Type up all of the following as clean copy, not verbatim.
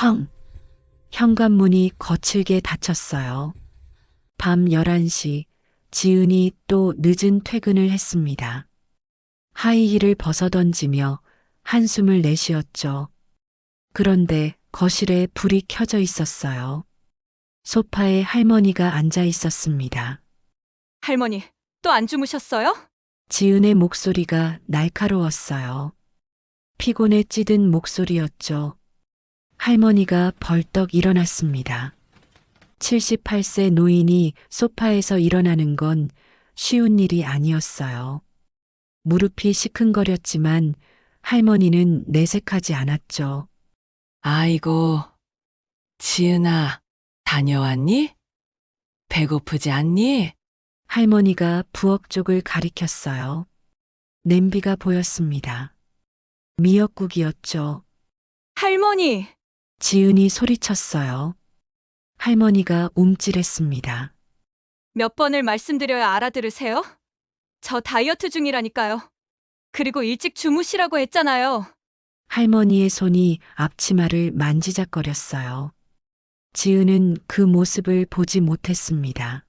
쾅! 현관문이 거칠게 닫혔어요. 밤 11시, 지은이 또 늦은 퇴근을 했습니다. 하이힐을 벗어던지며 한숨을 내쉬었죠. 그런데 거실에 불이 켜져 있었어요. 소파에 할머니가 앉아 있었습니다. 할머니, 또 안 주무셨어요? 지은의 목소리가 날카로웠어요. 피곤에 찌든 목소리였죠. 할머니가 벌떡 일어났습니다. 78세 노인이 소파에서 일어나는 건 쉬운 일이 아니었어요. 무릎이 시큰거렸지만 할머니는 내색하지 않았죠. 아이고, 지은아, 다녀왔니? 배고프지 않니? 할머니가 부엌 쪽을 가리켰어요. 냄비가 보였습니다. 미역국이었죠. 할머니! 지은이 소리쳤어요. 할머니가 움찔했습니다. 몇 번을 말씀드려야 알아들으세요? 저 다이어트 중이라니까요. 그리고 일찍 주무시라고 했잖아요. 할머니의 손이 앞치마를 만지작거렸어요. 지은은 그 모습을 보지 못했습니다.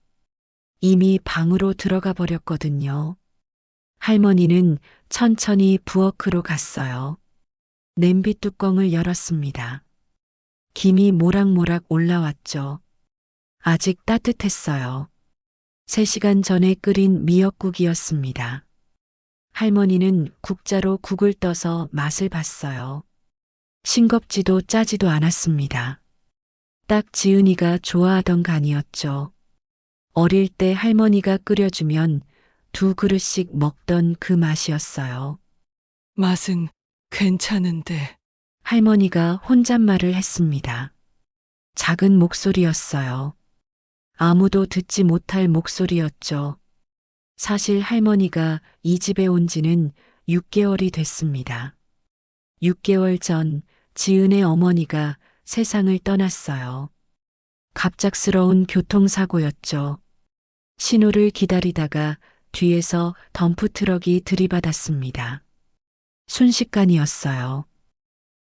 이미 방으로 들어가 버렸거든요. 할머니는 천천히 부엌으로 갔어요. 냄비 뚜껑을 열었습니다. 김이 모락모락 올라왔죠. 아직 따뜻했어요. 3시간 전에 끓인 미역국이었습니다. 할머니는 국자로 국을 떠서 맛을 봤어요. 싱겁지도 짜지도 않았습니다. 딱 지은이가 좋아하던 간이었죠. 어릴 때 할머니가 끓여주면 2그릇씩 먹던 그 맛이었어요. 맛은 괜찮은데. 할머니가 혼잣말을 했습니다. 작은 목소리였어요. 아무도 듣지 못할 목소리였죠. 사실 할머니가 이 집에 온 지는 6개월이 됐습니다. 6개월 전 지은의 어머니가 세상을 떠났어요. 갑작스러운 교통사고였죠. 신호를 기다리다가 뒤에서 덤프트럭이 들이받았습니다. 순식간이었어요.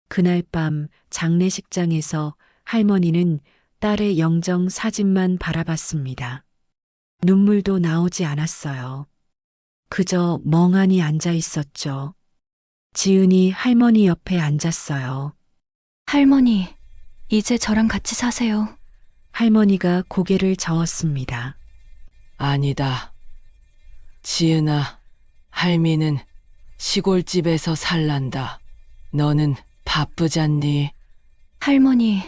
그날 밤 장례식장에서 할머니는 딸의 영정 사진만 바라봤습니다. 눈물도 나오지 않았어요. 그저 멍하니 앉아 있었죠. 지은이 할머니 옆에 앉았어요. 할머니, 이제 저랑 같이 사세요. 할머니가 고개를 저었습니다. 아니다. 지은아, 할미는 시골집에서 살란다. 너는 바쁘잖니? 할머니,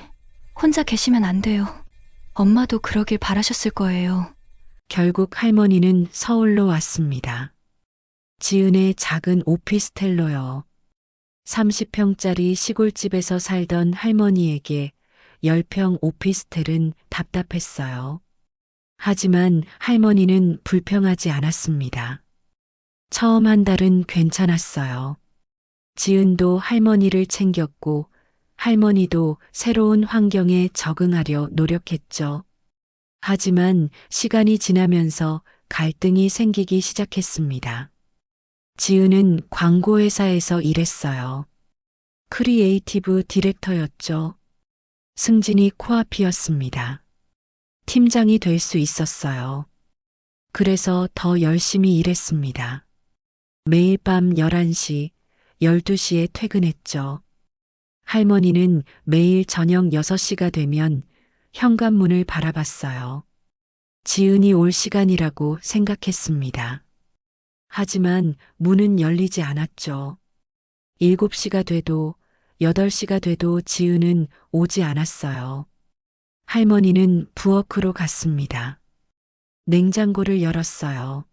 혼자 계시면 안 돼요. 엄마도 그러길 바라셨을 거예요. 결국 할머니는 서울로 왔습니다. 지은의 작은 오피스텔로요. 30평짜리 시골집에서 살던 할머니에게 10평 오피스텔은 답답했어요. 하지만 할머니는 불평하지 않았습니다. 처음 한 달은 괜찮았어요. 지은도 할머니를 챙겼고 할머니도 새로운 환경에 적응하려 노력했죠. 하지만 시간이 지나면서 갈등이 생기기 시작했습니다. 지은은 광고회사에서 일했어요. 크리에이티브 디렉터였죠. 승진이 코앞이었습니다. 팀장이 될 수 있었어요. 그래서 더 열심히 일했습니다. 매일 밤 11시, 12시에 퇴근했죠. 할머니는 매일 저녁 6시가 되면 현관문을 바라봤어요. 지은이 올 시간이라고 생각했습니다. 하지만 문은 열리지 않았죠. 7시가 돼도 8시가 돼도 지은은 오지 않았어요. 할머니는 부엌으로 갔습니다. 냉장고를 열었어요.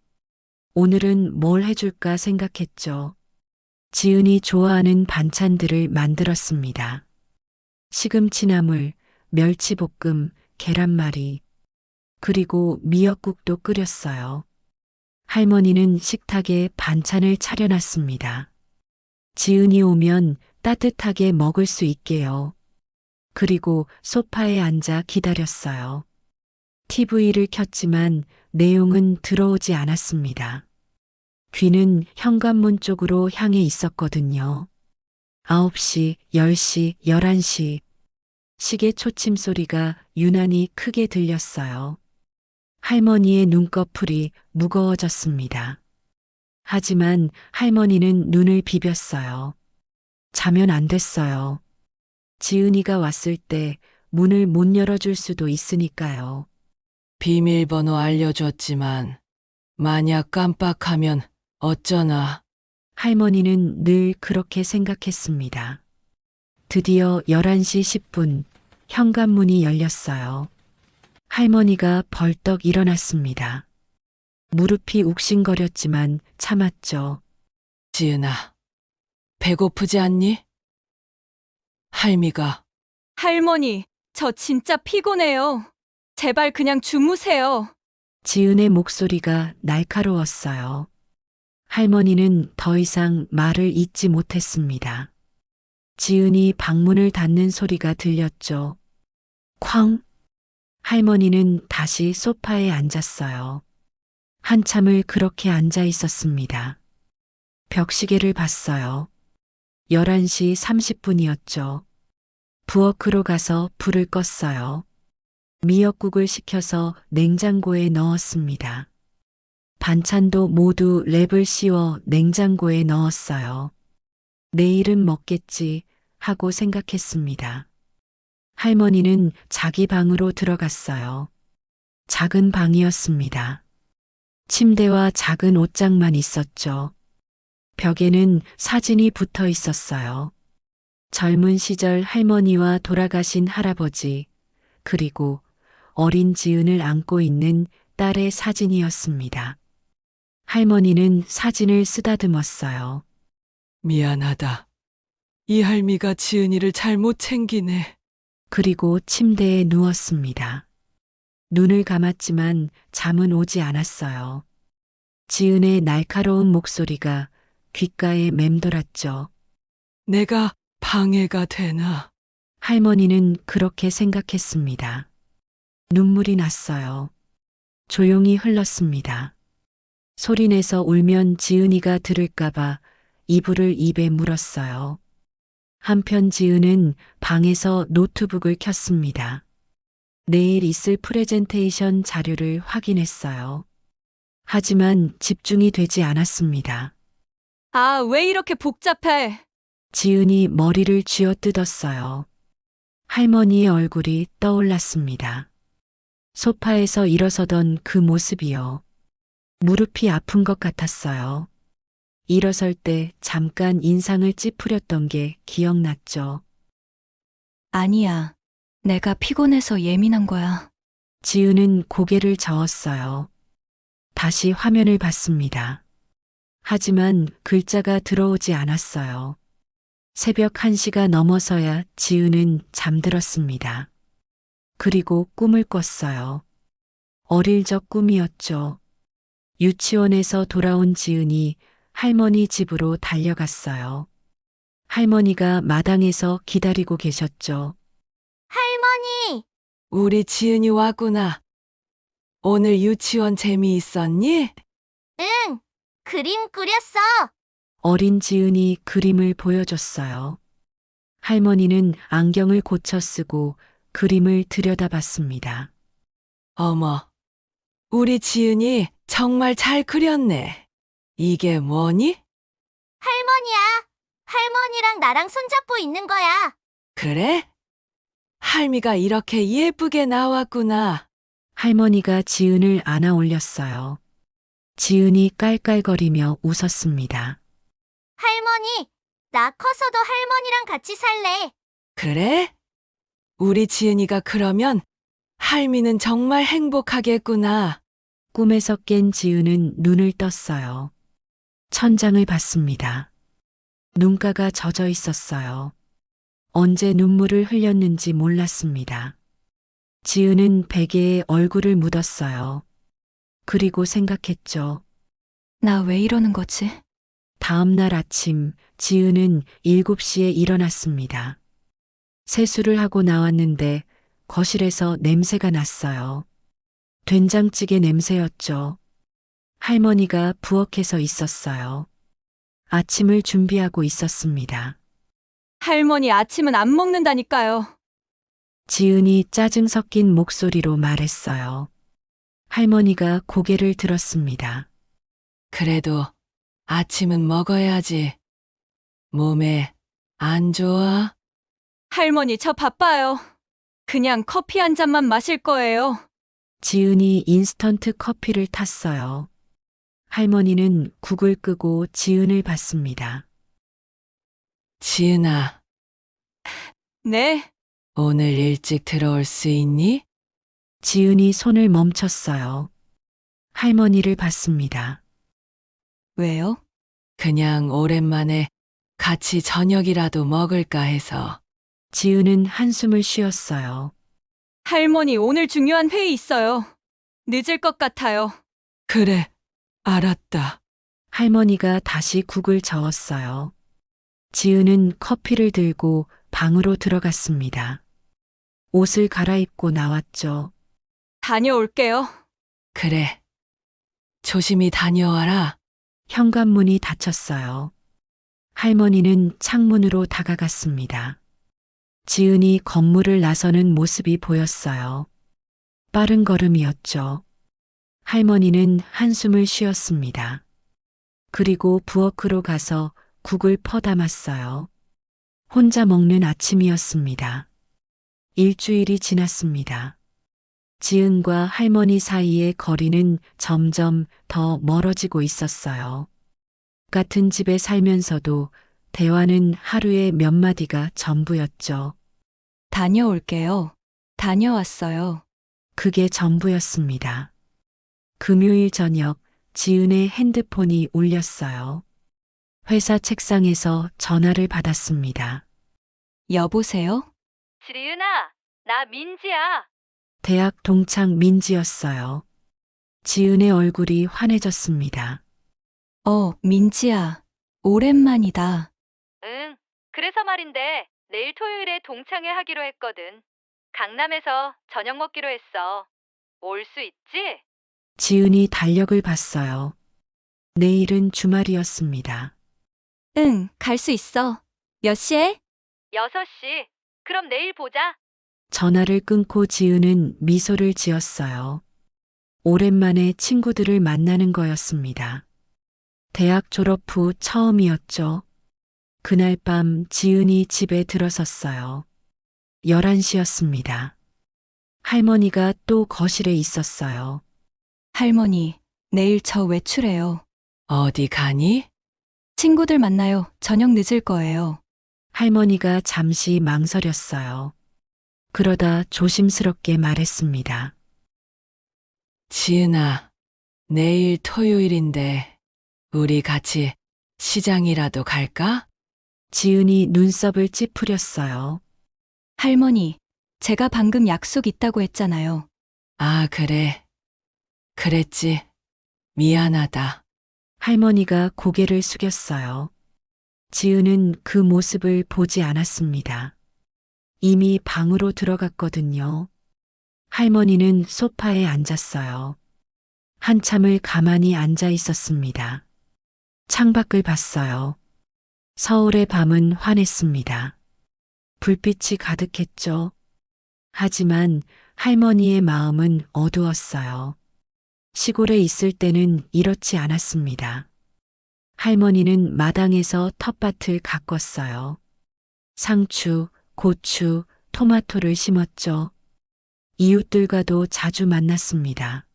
오늘은 뭘 해줄까 생각했죠. 지은이 좋아하는 반찬들을 만들었습니다. 시금치나물, 멸치볶음, 계란말이, 그리고 미역국도 끓였어요. 할머니는 식탁에 반찬을 차려놨습니다. 지은이 오면 따뜻하게 먹을 수 있게요. 그리고 소파에 앉아 기다렸어요. TV를 켰지만 내용은 들어오지 않았습니다. 귀는 현관문 쪽으로 향해 있었거든요. 9시, 10시, 11시. 시계 초침 소리가 유난히 크게 들렸어요. 할머니의 눈꺼풀이 무거워졌습니다. 하지만 할머니는 눈을 비볐어요. 자면 안 됐어요. 지은이가 왔을 때 문을 못 열어줄 수도 있으니까요. 비밀번호 알려줬지만 만약 깜빡하면 어쩌나. 할머니는 늘 그렇게 생각했습니다. 드디어 11시 10분 현관문이 열렸어요. 할머니가 벌떡 일어났습니다. 무릎이 욱신거렸지만 참았죠. 지은아, 배고프지 않니? 할미가 할머니, 저 진짜 피곤해요. 제발 그냥 주무세요. 지은의 목소리가 날카로웠어요. 할머니는 더 이상 말을 잇지 못했습니다. 지은이 방문을 닫는 소리가 들렸죠. 쾅! 할머니는 다시 소파에 앉았어요. 한참을 그렇게 앉아 있었습니다. 벽시계를 봤어요. 11시 30분이었죠. 부엌으로 가서 불을 껐어요. 미역국을 식혀서 냉장고에 넣었습니다. 반찬도 모두 랩을 씌워 냉장고에 넣었어요. 내일은 먹겠지 하고 생각했습니다. 할머니는 자기 방으로 들어갔어요. 작은 방이었습니다. 침대와 작은 옷장만 있었죠. 벽에는 사진이 붙어 있었어요. 젊은 시절 할머니와 돌아가신 할아버지, 그리고 어린 지은을 안고 있는 딸의 사진이었습니다. 할머니는 사진을 쓰다듬었어요. 미안하다. 이 할미가 지은이를 잘못 챙기네. 그리고 침대에 누웠습니다. 눈을 감았지만 잠은 오지 않았어요. 지은의 날카로운 목소리가 귓가에 맴돌았죠. 내가 방해가 되나? 할머니는 그렇게 생각했습니다. 눈물이 났어요. 조용히 흘렀습니다. 소리내서 울면 지은이가 들을까봐 이불을 입에 물었어요. 한편 지은은 방에서 노트북을 켰습니다. 내일 있을 프레젠테이션 자료를 확인했어요. 하지만 집중이 되지 않았습니다. 아, 왜 이렇게 복잡해? 지은이 머리를 쥐어뜯었어요. 할머니의 얼굴이 떠올랐습니다. 소파에서 일어서던 그 모습이요. 무릎이 아픈 것 같았어요. 일어설 때 잠깐 인상을 찌푸렸던 게 기억났죠. 아니야. 내가 피곤해서 예민한 거야. 지은은 고개를 저었어요. 다시 화면을 봤습니다. 하지만 글자가 들어오지 않았어요. 새벽 1시가 넘어서야 지은은 잠들었습니다. 그리고 꿈을 꿨어요. 어릴 적 꿈이었죠. 유치원에서 돌아온 지은이 할머니 집으로 달려갔어요. 할머니가 마당에서 기다리고 계셨죠. 할머니, 우리 지은이 왔구나. 오늘 유치원 재미있었니? 응, 그림 그렸어. 어린 지은이 그림을 보여줬어요. 할머니는 안경을 고쳐 쓰고 그림을 들여다봤습니다. 어머, 우리 지은이 정말 잘 그렸네. 이게 뭐니? 할머니야. 할머니랑 나랑 손잡고 있는 거야. 그래? 할미가 이렇게 예쁘게 나왔구나. 할머니가 지은을 안아 올렸어요. 지은이 깔깔거리며 웃었습니다. 할머니, 나 커서도 할머니랑 같이 살래. 그래? 우리 지은이가 그러면 할미는 정말 행복하겠구나. 꿈에서 깬 지은은 눈을 떴어요. 천장을 봤습니다. 눈가가 젖어 있었어요. 언제 눈물을 흘렸는지 몰랐습니다. 지은은 베개에 얼굴을 묻었어요. 그리고 생각했죠. 나 왜 이러는 거지? 다음 날 아침 지은은 7시에 일어났습니다. 세수를 하고 나왔는데 거실에서 냄새가 났어요. 된장찌개 냄새였죠. 할머니가 부엌에서 있었어요. 아침을 준비하고 있었습니다. 할머니 아침은 안 먹는다니까요. 지은이 짜증 섞인 목소리로 말했어요. 할머니가 고개를 들었습니다. 그래도 아침은 먹어야지. 몸에 안 좋아? 할머니, 저 바빠요. 그냥 커피 한 잔만 마실 거예요. 지은이 인스턴트 커피를 탔어요. 할머니는 국을 끄고 지은을 봤습니다. 지은아, 네, 오늘 일찍 들어올 수 있니? 지은이 손을 멈췄어요. 할머니를 봤습니다. 왜요? 그냥 오랜만에 같이 저녁이라도 먹을까 해서. 지은은 한숨을 쉬었어요. 할머니, 오늘 중요한 회의 있어요. 늦을 것 같아요. 그래, 알았다. 할머니가 다시 국을 저었어요. 지은은 커피를 들고 방으로 들어갔습니다. 옷을 갈아입고 나왔죠. 다녀올게요. 그래. 조심히 다녀와라. 현관문이 닫혔어요. 할머니는 창문으로 다가갔습니다. 지은이 건물을 나서는 모습이 보였어요. 빠른 걸음이었죠. 할머니는 한숨을 쉬었습니다. 그리고 부엌으로 가서 국을 퍼담았어요. 혼자 먹는 아침이었습니다. 일주일이 지났습니다. 지은과 할머니 사이의 거리는 점점 더 멀어지고 있었어요. 같은 집에 살면서도 대화는 하루에 몇 마디가 전부였죠. 다녀올게요. 다녀왔어요. 그게 전부였습니다. 금요일 저녁 지은의 핸드폰이 울렸어요. 회사 책상에서 전화를 받았습니다. 여보세요? 지은아, 나 민지야. 대학 동창 민지였어요. 지은의 얼굴이 환해졌습니다. 민지야. 오랜만이다. 응, 그래서 말인데 내일 토요일에 동창회 하기로 했거든. 강남에서 저녁 먹기로 했어. 올 수 있지? 지은이 달력을 봤어요. 내일은 주말이었습니다. 응, 갈 수 있어. 몇 시에? 6시. 그럼 내일 보자. 전화를 끊고 지은은 미소를 지었어요. 오랜만에 친구들을 만나는 거였습니다. 대학 졸업 후 처음이었죠. 그날 밤 지은이 집에 들어섰어요. 11시였습니다. 할머니가 또 거실에 있었어요. 할머니, 내일 저 외출해요. 어디 가니? 친구들 만나요. 저녁 늦을 거예요. 할머니가 잠시 망설였어요. 그러다 조심스럽게 말했습니다. 지은아, 내일 토요일인데 우리 같이 시장이라도 갈까? 지은이 눈썹을 찌푸렸어요. 할머니, 제가 방금 약속 있다고 했잖아요. 아, 그래. 그랬지. 미안하다. 할머니가 고개를 숙였어요. 지은은 그 모습을 보지 않았습니다. 이미 방으로 들어갔거든요. 할머니는 소파에 앉았어요. 한참을 가만히 앉아 있었습니다. 창밖을 봤어요. 서울의 밤은 환했습니다. 불빛이 가득했죠. 하지만 할머니의 마음은 어두웠어요. 시골에 있을 때는 이렇지 않았습니다. 할머니는 마당에서 텃밭을 가꿨어요. 상추, 고추, 토마토를 심었죠. 이웃들과도 자주 만났습니다.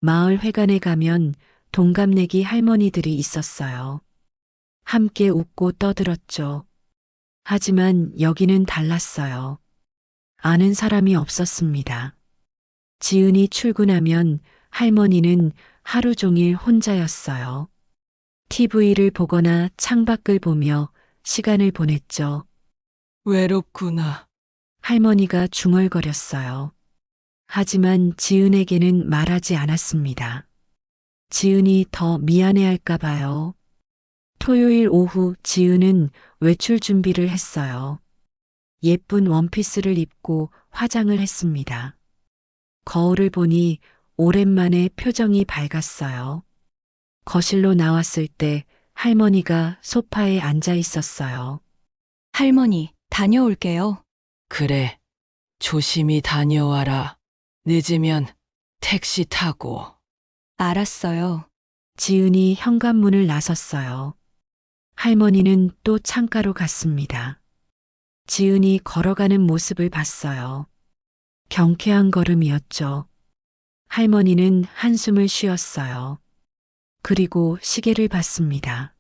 마을 회관에 가면 동갑내기 할머니들이 있었어요. 함께 웃고 떠들었죠. 하지만 여기는 달랐어요. 아는 사람이 없었습니다. 지은이 출근하면 할머니는 하루 종일 혼자였어요. TV를 보거나 창밖을 보며 시간을 보냈죠. 외롭구나. 할머니가 중얼거렸어요. 하지만 지은에게는 말하지 않았습니다. 지은이 더 미안해할까 봐요. 토요일 오후 지은은 외출 준비를 했어요. 예쁜 원피스를 입고 화장을 했습니다. 거울을 보니 오랜만에 표정이 밝았어요. 거실로 나왔을 때 할머니가 소파에 앉아 있었어요. 할머니, 다녀올게요. 그래. 조심히 다녀와라. 늦으면 택시 타고. 알았어요. 지은이 현관문을 나섰어요. 할머니는 또 창가로 갔습니다. 지은이 걸어가는 모습을 봤어요. 경쾌한 걸음이었죠. 할머니는 한숨을 쉬었어요. 그리고 시계를 봤습니다.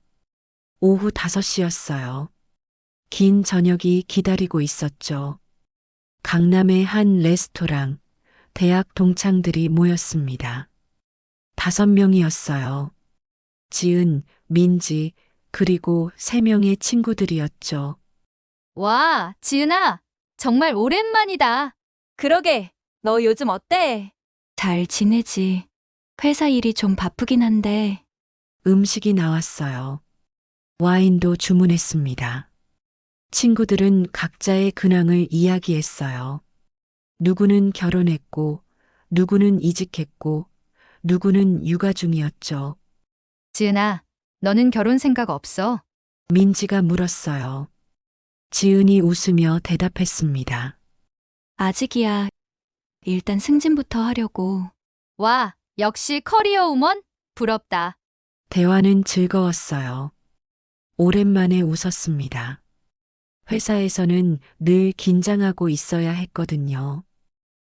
오후 5시였어요. 긴 저녁이 기다리고 있었죠. 강남의 한 레스토랑, 대학 동창들이 모였습니다. 5명이었어요. 지은, 민지, 그리고 3명의 친구들이었죠. 와, 지은아, 정말 오랜만이다. 그러게, 너 요즘 어때? 잘 지내지. 회사 일이 좀 바쁘긴 한데 음식이 나왔어요. 와인도 주문했습니다. 친구들은 각자의 근황을 이야기했어요. 누구는 결혼했고, 누구는 이직했고, 누구는 육아 중이었죠. 지은아, 너는 결혼 생각 없어? 민지가 물었어요. 지은이 웃으며 대답했습니다. 아직이야. 일단 승진부터 하려고. 와, 역시 커리어 우먼? 부럽다. 대화는 즐거웠어요. 오랜만에 웃었습니다. 회사에서는 늘 긴장하고 있어야 했거든요.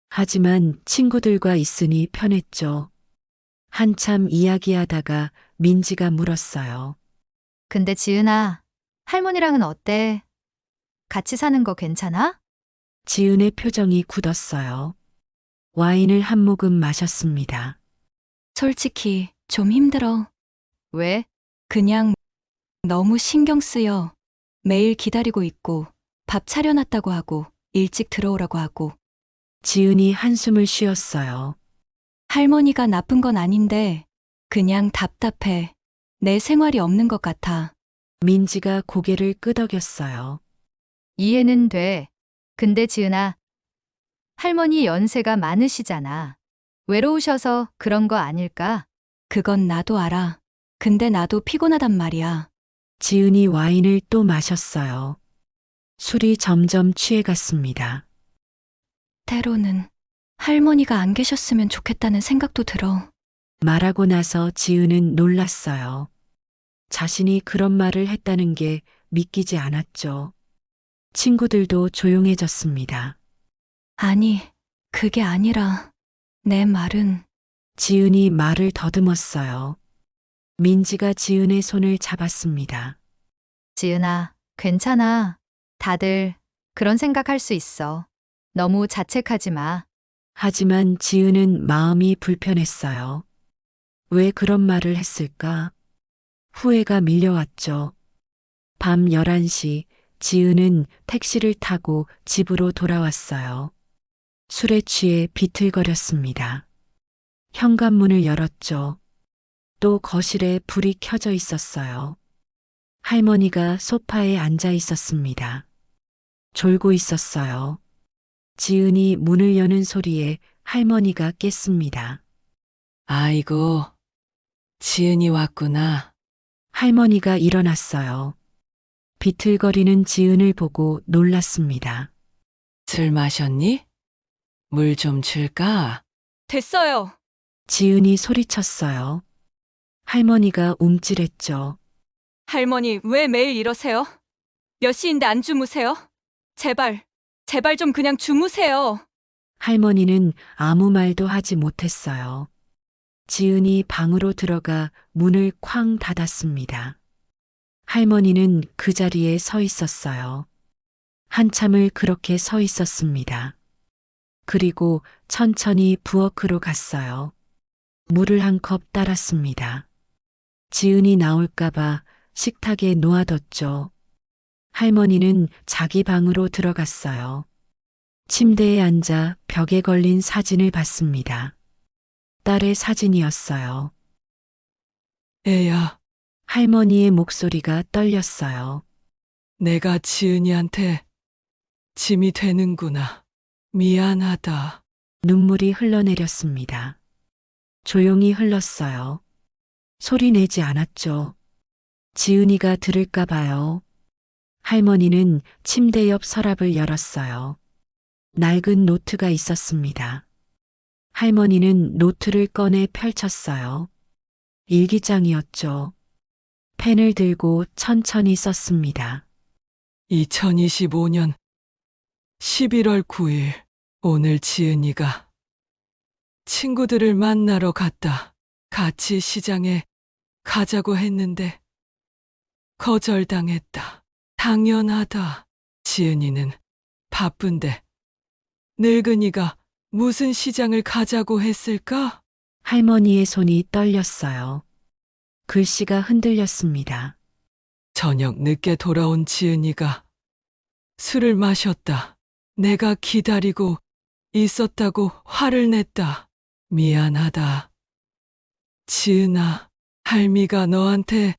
하지만 친구들과 있으니 편했죠. 한참 이야기하다가 민지가 물었어요. 근데 지은아, 할머니랑은 어때? 같이 사는 거 괜찮아? 지은의 표정이 굳었어요. 와인을 한 모금 마셨습니다. 솔직히 좀 힘들어. 왜? 그냥 너무 신경 쓰여. 매일 기다리고 있고 밥 차려놨다고 하고 일찍 들어오라고 하고. 지은이 한숨을 쉬었어요. 할머니가 나쁜 건 아닌데 그냥 답답해. 내 생활이 없는 것 같아. 민지가 고개를 끄덕였어요. 이해는 돼. 근데 지은아, 할머니 연세가 많으시잖아. 외로우셔서 그런 거 아닐까? 그건 나도 알아. 근데 나도 피곤하단 말이야. 지은이 와인을 또 마셨어요. 술이 점점 취해갔습니다. 때로는 할머니가 안 계셨으면 좋겠다는 생각도 들어. 말하고 나서 지은은 놀랐어요. 자신이 그런 말을 했다는 게 믿기지 않았죠. 친구들도 조용해졌습니다. 아니, 그게 아니라 내 말은 지은이 말을 더듬었어요. 민지가 지은의 손을 잡았습니다. 지은아, 괜찮아. 다들 그런 생각할 수 있어. 너무 자책하지 마. 하지만 지은은 마음이 불편했어요. 왜 그런 말을 했을까? 후회가 밀려왔죠. 밤 11시 지은은 택시를 타고 집으로 돌아왔어요. 술에 취해 비틀거렸습니다. 현관문을 열었죠. 또 거실에 불이 켜져 있었어요. 할머니가 소파에 앉아 있었습니다. 졸고 있었어요. 지은이 문을 여는 소리에 할머니가 깼습니다. 아이고, 지은이 왔구나. 할머니가 일어났어요. 비틀거리는 지은을 보고 놀랐습니다. 술 마셨니? 물 좀 줄까? 됐어요. 지은이 소리쳤어요. 할머니가 움찔했죠. 할머니, 왜 매일 이러세요? 몇 시인데 안 주무세요? 제발, 제발 좀 그냥 주무세요. 할머니는 아무 말도 하지 못했어요. 지은이 방으로 들어가 문을 쾅 닫았습니다. 할머니는 그 자리에 서 있었어요. 한참을 그렇게 서 있었습니다. 그리고 천천히 부엌으로 갔어요. 물을 한 컵 따랐습니다. 지은이 나올까봐 식탁에 놓아뒀죠. 할머니는 자기 방으로 들어갔어요. 침대에 앉아 벽에 걸린 사진을 봤습니다. 딸의 사진이었어요. 애야, 할머니의 목소리가 떨렸어요. 내가 지은이한테 짐이 되는구나. 미안하다. 눈물이 흘러내렸습니다. 조용히 흘렀어요. 소리 내지 않았죠. 지은이가 들을까 봐요. 할머니는 침대 옆 서랍을 열었어요. 낡은 노트가 있었습니다. 할머니는 노트를 꺼내 펼쳤어요. 일기장이었죠. 펜을 들고 천천히 썼습니다. 2025년 11월 9일 오늘 지은이가 친구들을 만나러 갔다. 같이 시장에 가자고 했는데 거절당했다. 당연하다. 지은이는 바쁜데 늙은이가 무슨 시장을 가자고 했을까? 할머니의 손이 떨렸어요. 글씨가 흔들렸습니다. 저녁 늦게 돌아온 지은이가 술을 마셨다. 내가 기다리고 있었다고 화를 냈다. 미안하다. 지은아, 할미가 너한테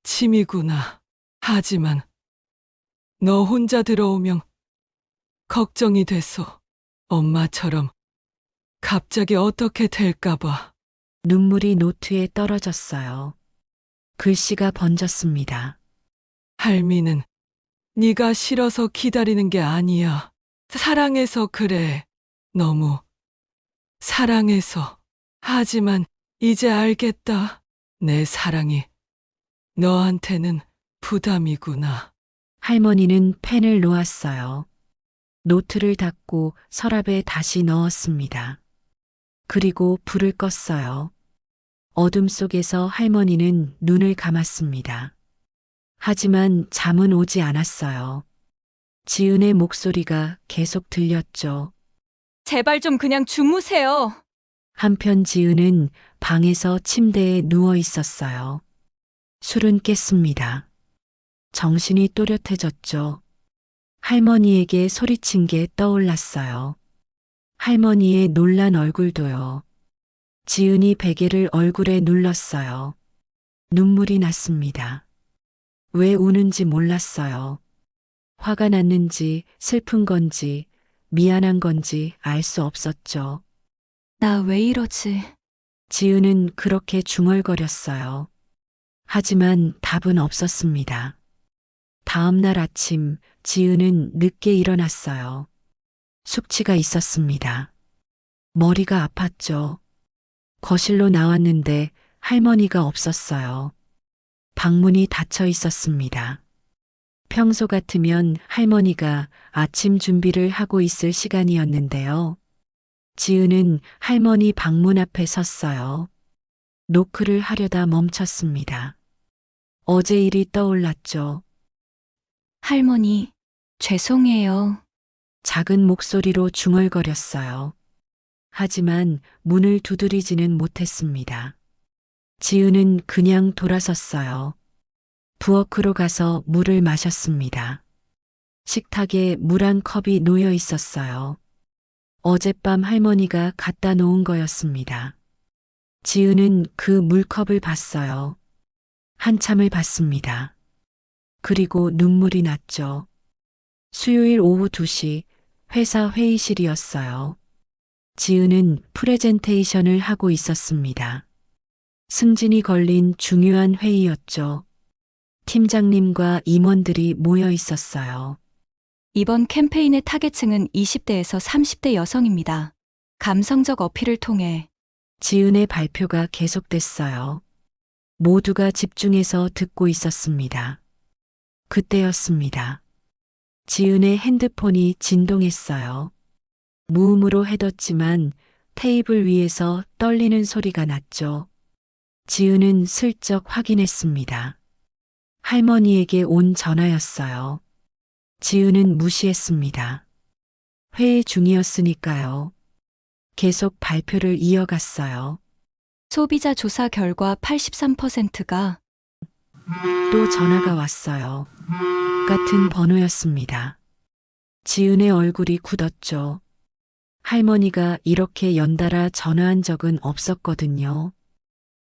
짐이구나. 하지만 너 혼자 들어오면 걱정이 됐어. 엄마처럼 갑자기 어떻게 될까봐. 눈물이 노트에 떨어졌어요. 글씨가 번졌습니다. 할미는 네가 싫어서 기다리는 게 아니야. 사랑해서 그래. 너무 사랑해서. 하지만 이제 알겠다. 내 사랑이 너한테는 부담이구나. 할머니는 펜을 놓았어요. 노트를 닫고 서랍에 다시 넣었습니다. 그리고 불을 껐어요. 어둠 속에서 할머니는 눈을 감았습니다. 하지만 잠은 오지 않았어요. 지은의 목소리가 계속 들렸죠. 제발 좀 그냥 주무세요. 한편 지은은 방에서 침대에 누워 있었어요. 술은 깼습니다. 정신이 또렷해졌죠. 할머니에게 소리친 게 떠올랐어요. 할머니의 놀란 얼굴도요. 지은이 베개를 얼굴에 눌렀어요. 눈물이 났습니다. 왜 우는지 몰랐어요. 화가 났는지 슬픈 건지 미안한 건지 알 수 없었죠. 나 왜 이러지? 지은은 그렇게 중얼거렸어요. 하지만 답은 없었습니다. 다음 날 아침 지은은 늦게 일어났어요. 숙취가 있었습니다. 머리가 아팠죠. 거실로 나왔는데 할머니가 없었어요. 방문이 닫혀 있었습니다. 평소 같으면 할머니가 아침 준비를 하고 있을 시간이었는데요. 지은은 할머니 방문 앞에 섰어요. 노크를 하려다 멈췄습니다. 어제 일이 떠올랐죠. 할머니, 죄송해요. 작은 목소리로 중얼거렸어요. 하지만 문을 두드리지는 못했습니다. 지은은 그냥 돌아섰어요. 부엌으로 가서 물을 마셨습니다. 식탁에 물 한 컵이 놓여 있었어요. 어젯밤 할머니가 갖다 놓은 거였습니다. 지은은 그 물컵을 봤어요. 한참을 봤습니다. 그리고 눈물이 났죠. 수요일 오후 2시 회사 회의실이었어요. 지은은 프레젠테이션을 하고 있었습니다. 승진이 걸린 중요한 회의였죠. 팀장님과 임원들이 모여 있었어요. 이번 캠페인의 타겟층은 20대에서 30대 여성입니다. 감성적 어필을 통해 지은의 발표가 계속됐어요. 모두가 집중해서 듣고 있었습니다. 그때였습니다. 지은의 핸드폰이 진동했어요. 무음으로 해뒀지만 테이블 위에서 떨리는 소리가 났죠. 지은은 슬쩍 확인했습니다. 할머니에게 온 전화였어요. 지은은 무시했습니다. 회의 중이었으니까요. 계속 발표를 이어갔어요. 소비자 조사 결과 83%가 또 전화가 왔어요. 같은 번호였습니다. 지은의 얼굴이 굳었죠. 할머니가 이렇게 연달아 전화한 적은 없었거든요.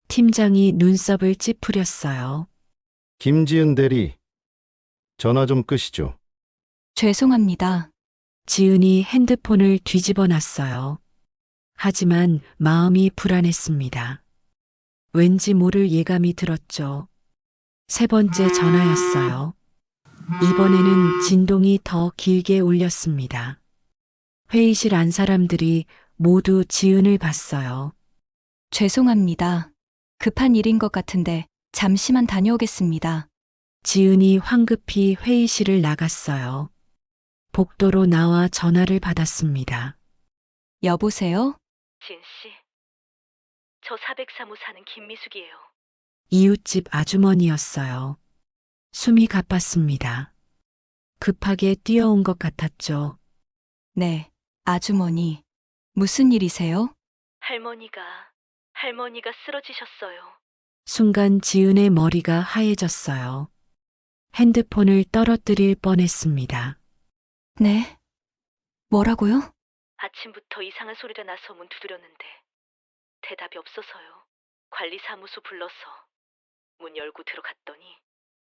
팀장이 눈썹을 찌푸렸어요. 김지은 대리, 전화 좀 끄시죠. 죄송합니다. 지은이 핸드폰을 뒤집어 놨어요. 하지만 마음이 불안했습니다. 왠지 모를 예감이 들었죠. 세 번째 전화였어요. 이번에는 진동이 더 길게 울렸습니다. 회의실 안 사람들이 모두 지은을 봤어요. 죄송합니다. 급한 일인 것 같은데 잠시만 다녀오겠습니다. 지은이 황급히 회의실을 나갔어요. 복도로 나와 전화를 받았습니다. 여보세요? 진 씨. 저 403호 사는 김미숙이에요. 이웃집 아주머니였어요. 숨이 가빴습니다. 급하게 뛰어온 것 같았죠. 네, 아주머니. 무슨 일이세요? 할머니가 쓰러지셨어요. 순간 지은의 머리가 하얘졌어요. 핸드폰을 떨어뜨릴 뻔했습니다. 네. 뭐라고요? 아침부터 이상한 소리가 나서 문 두드렸는데 대답이 없어서요. 관리사무소 불러서 문 열고 들어갔더니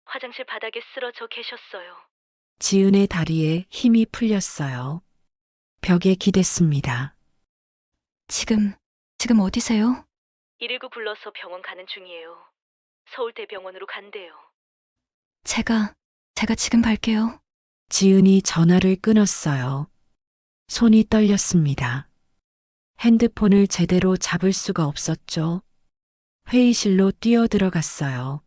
화장실 바닥에 쓰러져 계셨어요. 지은의 다리에 힘이 풀렸어요. 벽에 기댔습니다. 지금 어디세요? 119 불러서 병원 가는 중이에요. 서울대병원으로 간대요. 제가 지금 갈게요. 지은이 전화를 끊었어요. 손이 떨렸습니다. 핸드폰을 제대로 잡을 수가 없었죠. 회의실로 뛰어들어갔어요.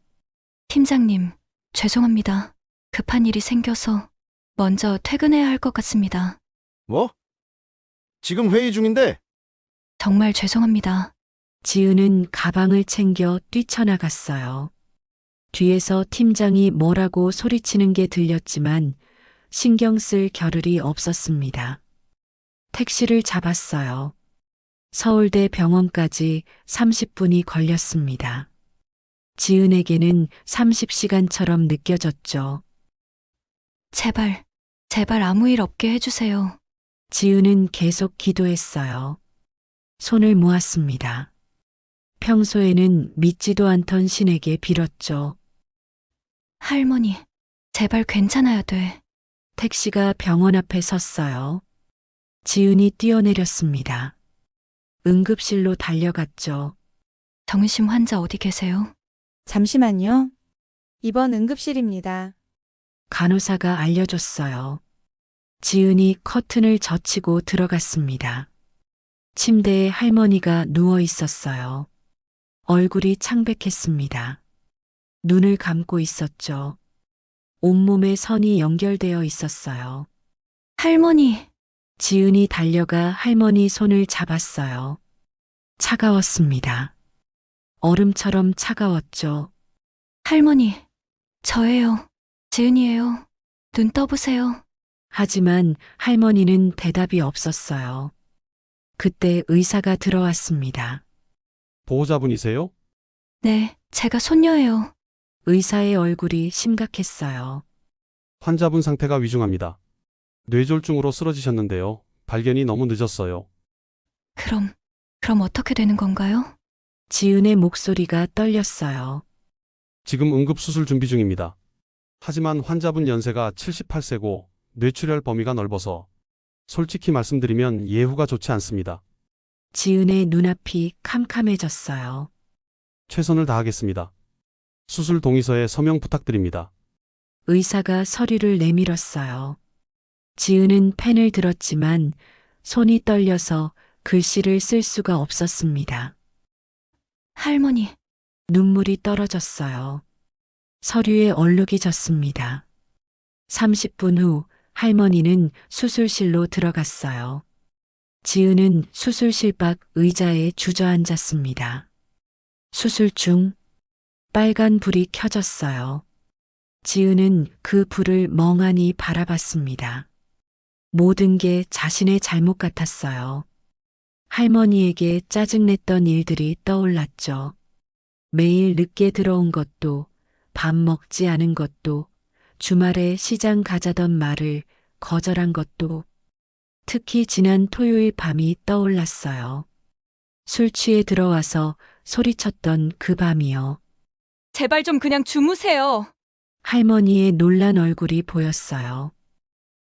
팀장님, 죄송합니다. 급한 일이 생겨서 먼저 퇴근해야 할 것 같습니다. 뭐? 지금 회의 중인데? 정말 죄송합니다. 지은은 가방을 챙겨 뛰쳐나갔어요. 뒤에서 팀장이 뭐라고 소리치는 게 들렸지만 신경 쓸 겨를이 없었습니다. 택시를 잡았어요. 서울대 병원까지 30분이 걸렸습니다. 지은에게는 30시간처럼 느껴졌죠. 제발 아무 일 없게 해주세요. 지은은 계속 기도했어요. 손을 모았습니다. 평소에는 믿지도 않던 신에게 빌었죠. 할머니, 제발 괜찮아야 돼. 택시가 병원 앞에 섰어요. 지은이 뛰어내렸습니다. 응급실로 달려갔죠. 정심 환자 어디 계세요? 잠시만요. 이번 응급실입니다. 간호사가 알려줬어요. 지은이 커튼을 젖히고 들어갔습니다. 침대에 할머니가 누워 있었어요. 얼굴이 창백했습니다. 눈을 감고 있었죠. 온몸에 선이 연결되어 있었어요. 할머니, 지은이 달려가 할머니 손을 잡았어요. 차가웠습니다. 얼음처럼 차가웠죠. 할머니, 저예요. 지은이에요. 눈 떠보세요. 하지만 할머니는 대답이 없었어요. 그때 의사가 들어왔습니다. 보호자분이세요? 네, 제가 손녀예요. 의사의 얼굴이 심각했어요. 환자분 상태가 위중합니다. 뇌졸중으로 쓰러지셨는데요. 발견이 너무 늦었어요. 그럼 어떻게 되는 건가요? 지은의 목소리가 떨렸어요. 지금 응급수술 준비 중입니다. 하지만 환자분 연세가 78세고 뇌출혈 범위가 넓어서 솔직히 말씀드리면 예후가 좋지 않습니다. 지은의 눈앞이 캄캄해졌어요. 최선을 다하겠습니다. 수술 동의서에 서명 부탁드립니다. 의사가 서류를 내밀었어요. 지은은 펜을 들었지만 손이 떨려서 글씨를 쓸 수가 없었습니다. 할머니, 눈물이 떨어졌어요. 서류에 얼룩이 졌습니다. 30분 후 할머니는 수술실로 들어갔어요. 지은은 수술실 밖 의자에 주저앉았습니다. 수술 중 빨간 불이 켜졌어요. 지은은 그 불을 멍하니 바라봤습니다. 모든 게 자신의 잘못 같았어요. 할머니에게 짜증냈던 일들이 떠올랐죠. 매일 늦게 들어온 것도, 밥 먹지 않은 것도, 주말에 시장 가자던 말을 거절한 것도, 특히 지난 토요일 밤이 떠올랐어요. 술 취해 들어와서 소리쳤던 그 밤이요. 제발 좀 그냥 주무세요. 할머니의 놀란 얼굴이 보였어요.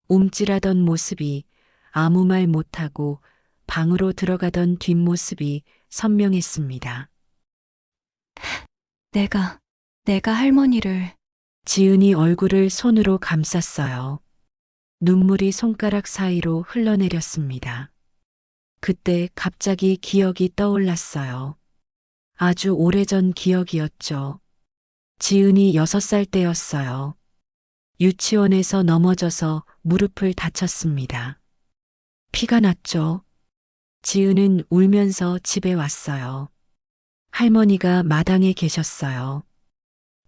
움찔하던 모습이 아무 말 못하고 방으로 들어가던 뒷모습이 선명했습니다. 내가 할머니를. 지은이 얼굴을 손으로 감쌌어요. 눈물이 손가락 사이로 흘러내렸습니다. 그때 갑자기 기억이 떠올랐어요. 아주 오래전 기억이었죠. 지은이 6살 때였어요. 유치원에서 넘어져서 무릎을 다쳤습니다. 피가 났죠. 지은은 울면서 집에 왔어요. 할머니가 마당에 계셨어요.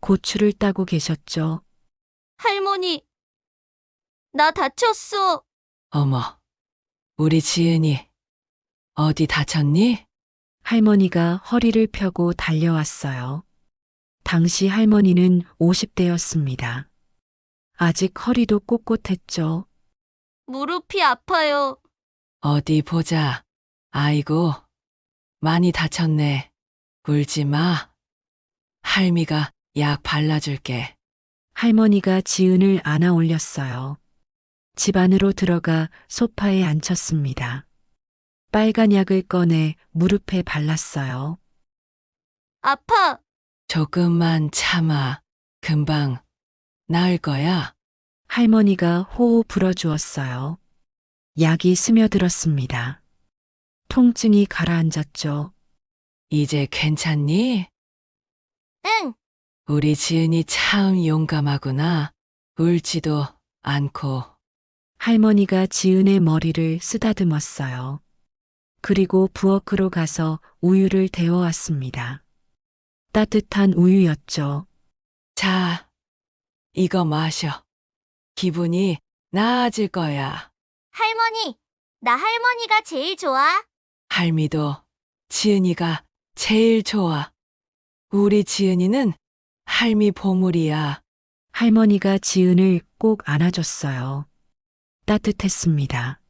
고추를 따고 계셨죠. 할머니, 나 다쳤어. 어머, 우리 지은이 어디 다쳤니? 할머니가 허리를 펴고 달려왔어요. 당시 할머니는 50대였습니다. 아직 허리도 꼿꼿했죠. 무릎이 아파요. 어디 보자. 아이고, 많이 다쳤네. 울지 마. 할미가 약 발라줄게. 할머니가 지은을 안아 올렸어요. 집 안으로 들어가 소파에 앉혔습니다. 빨간 약을 꺼내 무릎에 발랐어요. 아파. 조금만 참아. 금방 나을 거야. 할머니가 호호 불어주었어요. 약이 스며들었습니다. 통증이 가라앉았죠. 이제 괜찮니? 응. 우리 지은이 참 용감하구나. 울지도 않고. 할머니가 지은의 머리를 쓰다듬었어요. 그리고 부엌으로 가서 우유를 데워왔습니다. 따뜻한 우유였죠. 자, 이거 마셔. 기분이 나아질 거야. 할머니, 나 할머니가 제일 좋아. 할미도 지은이가 제일 좋아. 우리 지은이는 할미 보물이야. 할머니가 지은을 꼭 안아줬어요. 따뜻했습니다.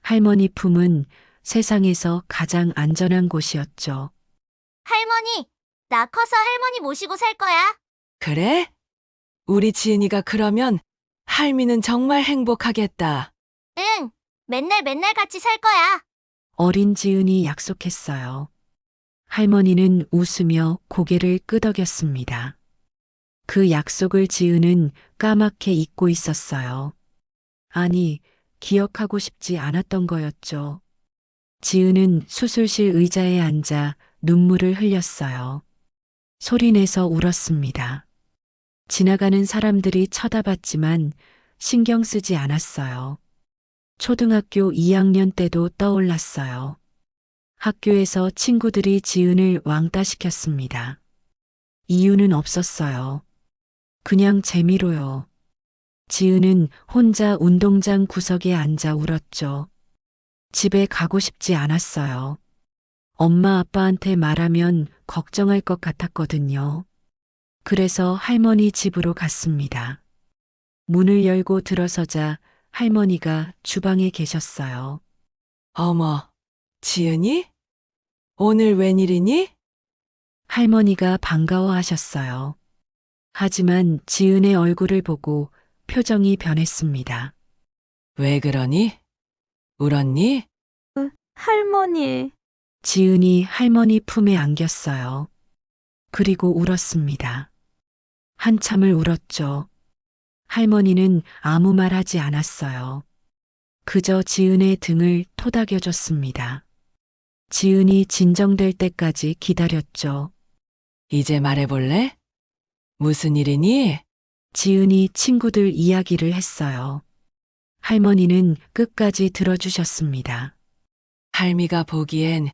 할머니 품은 세상에서 가장 안전한 곳이었죠. 할머니, 나 커서 할머니 모시고 살 거야. 그래? 우리 지은이가 그러면 할미는 정말 행복하겠다. 응. 맨날 같이 살 거야. 어린 지은이 약속했어요. 할머니는 웃으며 고개를 끄덕였습니다. 그 약속을 지은은 까맣게 잊고 있었어요. 아니, 기억하고 싶지 않았던 거였죠. 지은은 수술실 의자에 앉아 눈물을 흘렸어요. 소리내서 울었습니다. 지나가는 사람들이 쳐다봤지만 신경 쓰지 않았어요. 초등학교 2학년 때도 떠올랐어요. 학교에서 친구들이 지은을 왕따시켰습니다. 이유는 없었어요. 그냥 재미로요. 지은은 혼자 운동장 구석에 앉아 울었죠. 집에 가고 싶지 않았어요. 엄마 아빠한테 말하면 걱정할 것 같았거든요. 그래서 할머니 집으로 갔습니다. 문을 열고 들어서자 할머니가 주방에 계셨어요. 어머, 지은이? 오늘 웬일이니? 할머니가 반가워하셨어요. 하지만 지은의 얼굴을 보고 표정이 변했습니다. 왜 그러니? 울었니? 할머니. 지은이 할머니 품에 안겼어요. 그리고 울었습니다. 한참을 울었죠. 할머니는 아무 말 하지 않았어요. 그저 지은의 등을 토닥여줬습니다. 지은이 진정될 때까지 기다렸죠. 이제 말해볼래? 무슨 일이니? 지은이 친구들 이야기를 했어요. 할머니는 끝까지 들어주셨습니다. 할미가 보기엔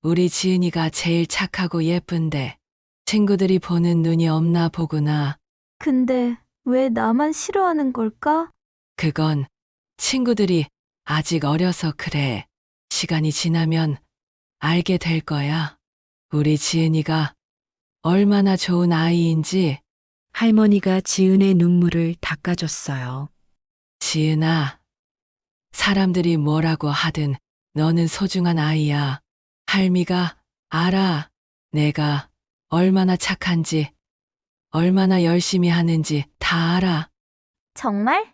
우리 지은이가 제일 착하고 예쁜데 친구들이 보는 눈이 없나 보구나. 근데 왜 나만 싫어하는 걸까? 그건 친구들이 아직 어려서 그래. 시간이 지나면 알게 될 거야. 우리 지은이가 얼마나 좋은 아이인지. 할머니가 지은의 눈물을 닦아줬어요. 지은아, 사람들이 뭐라고 하든 너는 소중한 아이야. 할미가 알아. 내가 얼마나 착한지, 얼마나 열심히 하는지 다 알아. 정말?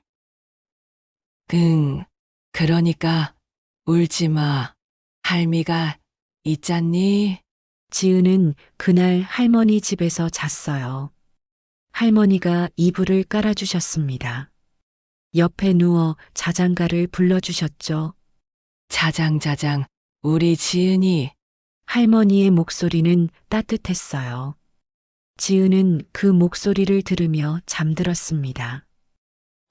그러니까 울지 마. 할미가 있잖니? 지은은 그날 할머니 집에서 잤어요. 할머니가 이불을 깔아주셨습니다. 옆에 누워 자장가를 불러주셨죠. 자장자장, 우리 지은이. 할머니의 목소리는 따뜻했어요. 지은은 그 목소리를 들으며 잠들었습니다.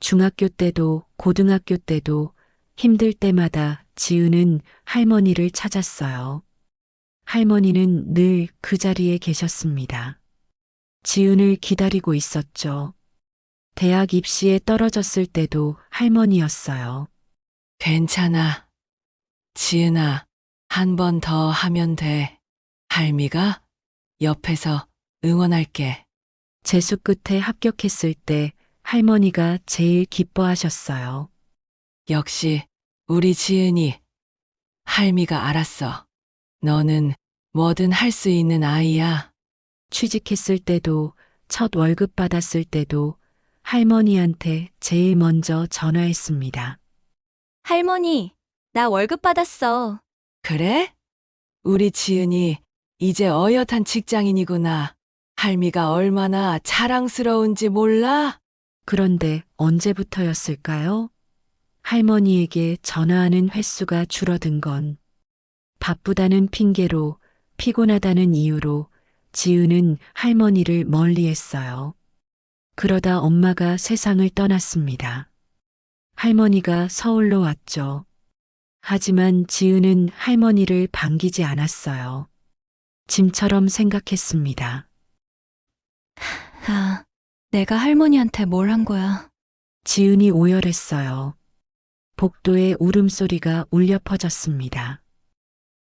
중학교 때도 고등학교 때도 힘들 때마다 지은은 할머니를 찾았어요. 할머니는 늘 그 자리에 계셨습니다. 지은을 기다리고 있었죠. 대학 입시에 떨어졌을 때도 할머니였어요. 괜찮아. 지은아, 한 번 더 하면 돼. 할미가 옆에서 응원할게. 재수 끝에 합격했을 때 할머니가 제일 기뻐하셨어요. 역시 우리 지은이. 할미가 알았어. 너는 뭐든 할 수 있는 아이야. 취직했을 때도 첫 월급 받았을 때도 할머니한테 제일 먼저 전화했습니다. 할머니, 나 월급 받았어. 그래? 우리 지은이 이제 어엿한 직장인이구나. 할미가 얼마나 자랑스러운지 몰라? 그런데 언제부터였을까요? 할머니에게 전화하는 횟수가 줄어든 건 바쁘다는 핑계로 피곤하다는 이유로 지은은 할머니를 멀리했어요. 그러다 엄마가 세상을 떠났습니다. 할머니가 서울로 왔죠. 하지만 지은은 할머니를 반기지 않았어요. 짐처럼 생각했습니다. 아, 내가 할머니한테 뭘 한 거야? 지은이 오열했어요. 복도에 울음소리가 울려 퍼졌습니다.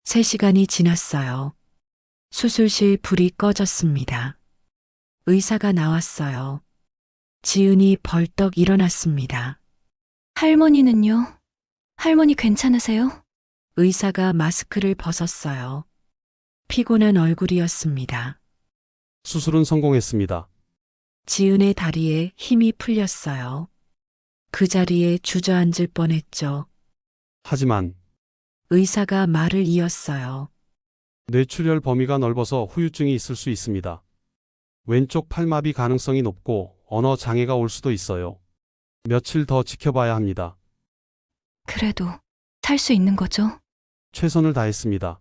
3시간이 지났어요. 수술실 불이 꺼졌습니다. 의사가 나왔어요. 지은이 벌떡 일어났습니다. 할머니는요? 할머니 괜찮으세요? 의사가 마스크를 벗었어요. 피곤한 얼굴이었습니다. 수술은 성공했습니다. 지은의 다리에 힘이 풀렸어요. 그 자리에 주저앉을 뻔했죠. 하지만 의사가 말을 이었어요. 뇌출혈 범위가 넓어서 후유증이 있을 수 있습니다. 왼쪽 팔마비 가능성이 높고 언어 장애가 올 수도 있어요. 며칠 더 지켜봐야 합니다. 그래도 살 수 있는 거죠? 최선을 다했습니다.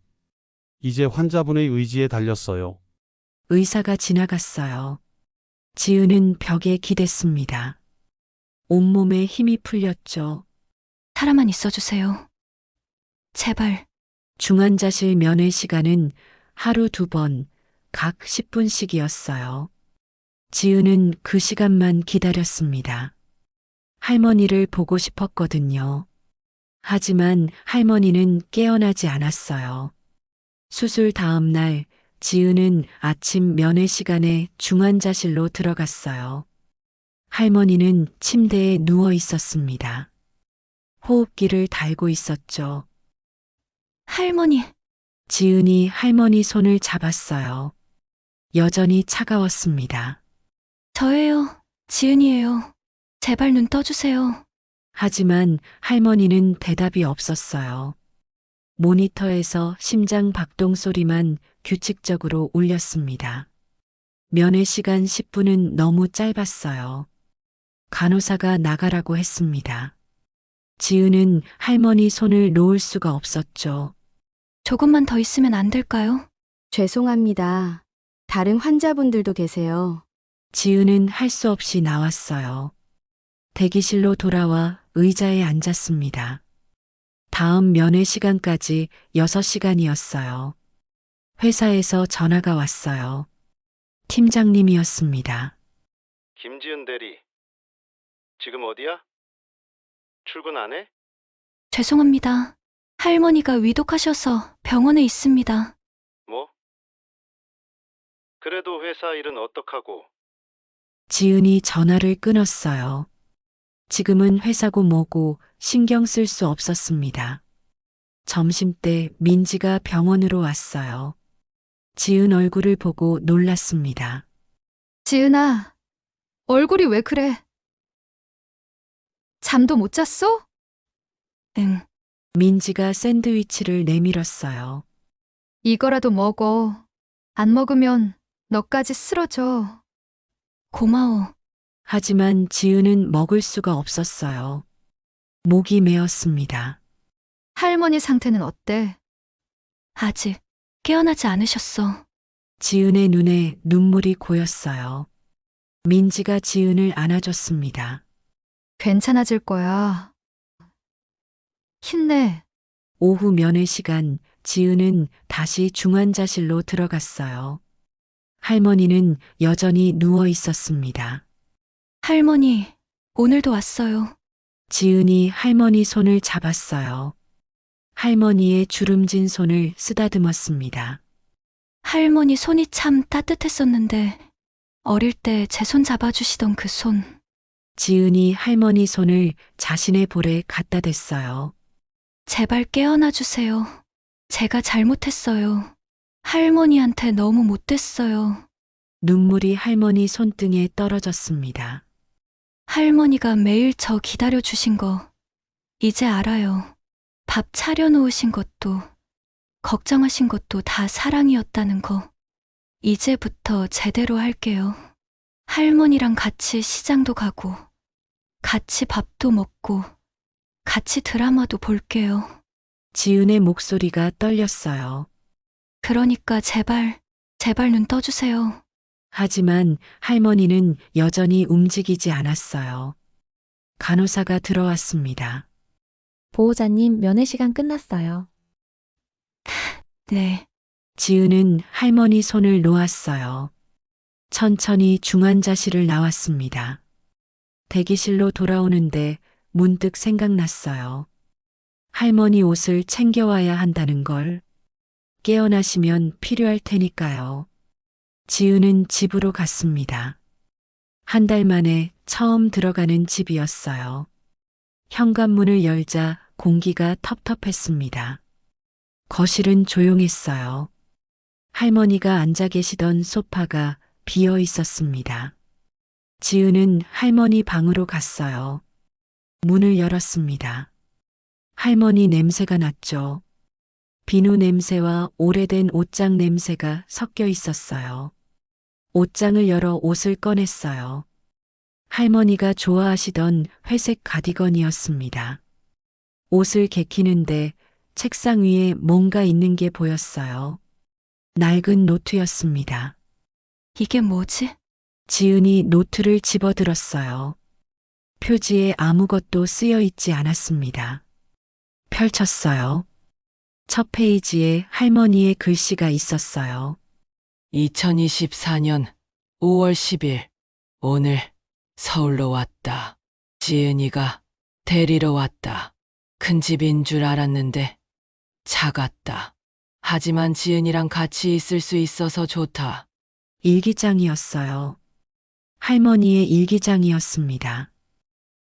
이제 환자분의 의지에 달렸어요. 의사가 지나갔어요. 지은은 벽에 기댔습니다. 온몸에 힘이 풀렸죠. 살아만 있어주세요. 제발. 중환자실 면회 시간은 하루 2번, 각 10분씩이었어요. 지은은 그 시간만 기다렸습니다. 할머니를 보고 싶었거든요. 하지만 할머니는 깨어나지 않았어요. 수술 다음 날 지은은 아침 면회 시간에 중환자실로 들어갔어요. 할머니는 침대에 누워 있었습니다. 호흡기를 달고 있었죠. 할머니, 지은이 할머니 손을 잡았어요. 여전히 차가웠습니다. 저예요. 지은이에요. 제발 눈 떠주세요. 하지만 할머니는 대답이 없었어요. 모니터에서 심장 박동 소리만 규칙적으로 울렸습니다. 면회 시간 10분은 너무 짧았어요. 간호사가 나가라고 했습니다. 지은은 할머니 손을 놓을 수가 없었죠. 조금만 더 있으면 안 될까요? 죄송합니다. 다른 환자분들도 계세요. 지은은 할 수 없이 나왔어요. 대기실로 돌아와 의자에 앉았습니다. 다음 면회 시간까지 6시간이었어요. 회사에서 전화가 왔어요. 팀장님이었습니다. 김지은 대리. 지금 어디야? 출근 안 해? 죄송합니다. 할머니가 위독하셔서 병원에 있습니다. 뭐? 그래도 회사 일은 어떡하고? 지은이 전화를 끊었어요. 지금은 회사고 뭐고 신경 쓸 수 없었습니다. 점심때 민지가 병원으로 왔어요. 지은 얼굴을 보고 놀랐습니다. 지은아, 얼굴이 왜 그래? 잠도 못 잤어? 응. 민지가 샌드위치를 내밀었어요. 이거라도 먹어. 안 먹으면 너까지 쓰러져. 고마워. 하지만 지은은 먹을 수가 없었어요. 목이 메었습니다. 할머니 상태는 어때? 아직 깨어나지 않으셨어. 지은의 눈에 눈물이 고였어요. 민지가 지은을 안아줬습니다. 괜찮아질 거야. 힘내. 오후 면회 시간, 지은은 다시 중환자실로 들어갔어요. 할머니는 여전히 누워 있었습니다. 할머니, 오늘도 왔어요. 지은이 할머니 손을 잡았어요. 할머니의 주름진 손을 쓰다듬었습니다. 할머니 손이 참 따뜻했었는데, 어릴 때 제 손 잡아주시던 그 손. 지은이 할머니 손을 자신의 볼에 갖다 댔어요. 제발 깨어나 주세요. 제가 잘못했어요. 할머니한테 너무 못됐어요. 눈물이 할머니 손등에 떨어졌습니다. 할머니가 매일 저 기다려 주신 거, 이제 알아요. 밥 차려놓으신 것도, 걱정하신 것도 다 사랑이었다는 거. 이제부터 제대로 할게요. 할머니랑 같이 시장도 가고, 같이 밥도 먹고, 같이 드라마도 볼게요. 지은의 목소리가 떨렸어요. 그러니까 제발 눈 떠주세요. 하지만 할머니는 여전히 움직이지 않았어요. 간호사가 들어왔습니다. 보호자님 면회 시간 끝났어요. 네, 지은은 할머니 손을 놓았어요. 천천히 중환자실을 나왔습니다. 대기실로 돌아오는데 문득 생각났어요. 할머니 옷을 챙겨와야 한다는 걸. 깨어나시면 필요할 테니까요. 지은은 집으로 갔습니다. 한 달 만에 처음 들어가는 집이었어요. 현관문을 열자 공기가 텁텁했습니다. 거실은 조용했어요. 할머니가 앉아 계시던 소파가 비어 있었습니다. 지은은 할머니 방으로 갔어요. 문을 열었습니다. 할머니 냄새가 났죠. 비누 냄새와 오래된 옷장 냄새가 섞여 있었어요. 옷장을 열어 옷을 꺼냈어요. 할머니가 좋아하시던 회색 가디건이었습니다. 옷을 개키는데 책상 위에 뭔가 있는 게 보였어요. 낡은 노트였습니다. 이게 뭐지? 지은이 노트를 집어들었어요. 표지에 아무것도 쓰여 있지 않았습니다. 펼쳤어요. 첫 페이지에 할머니의 글씨가 있었어요. 2024년 5월 10일 오늘 서울로 왔다. 지은이가 데리러 왔다. 큰 집인 줄 알았는데 작았다. 하지만 지은이랑 같이 있을 수 있어서 좋다. 일기장이었어요. 할머니의 일기장이었습니다.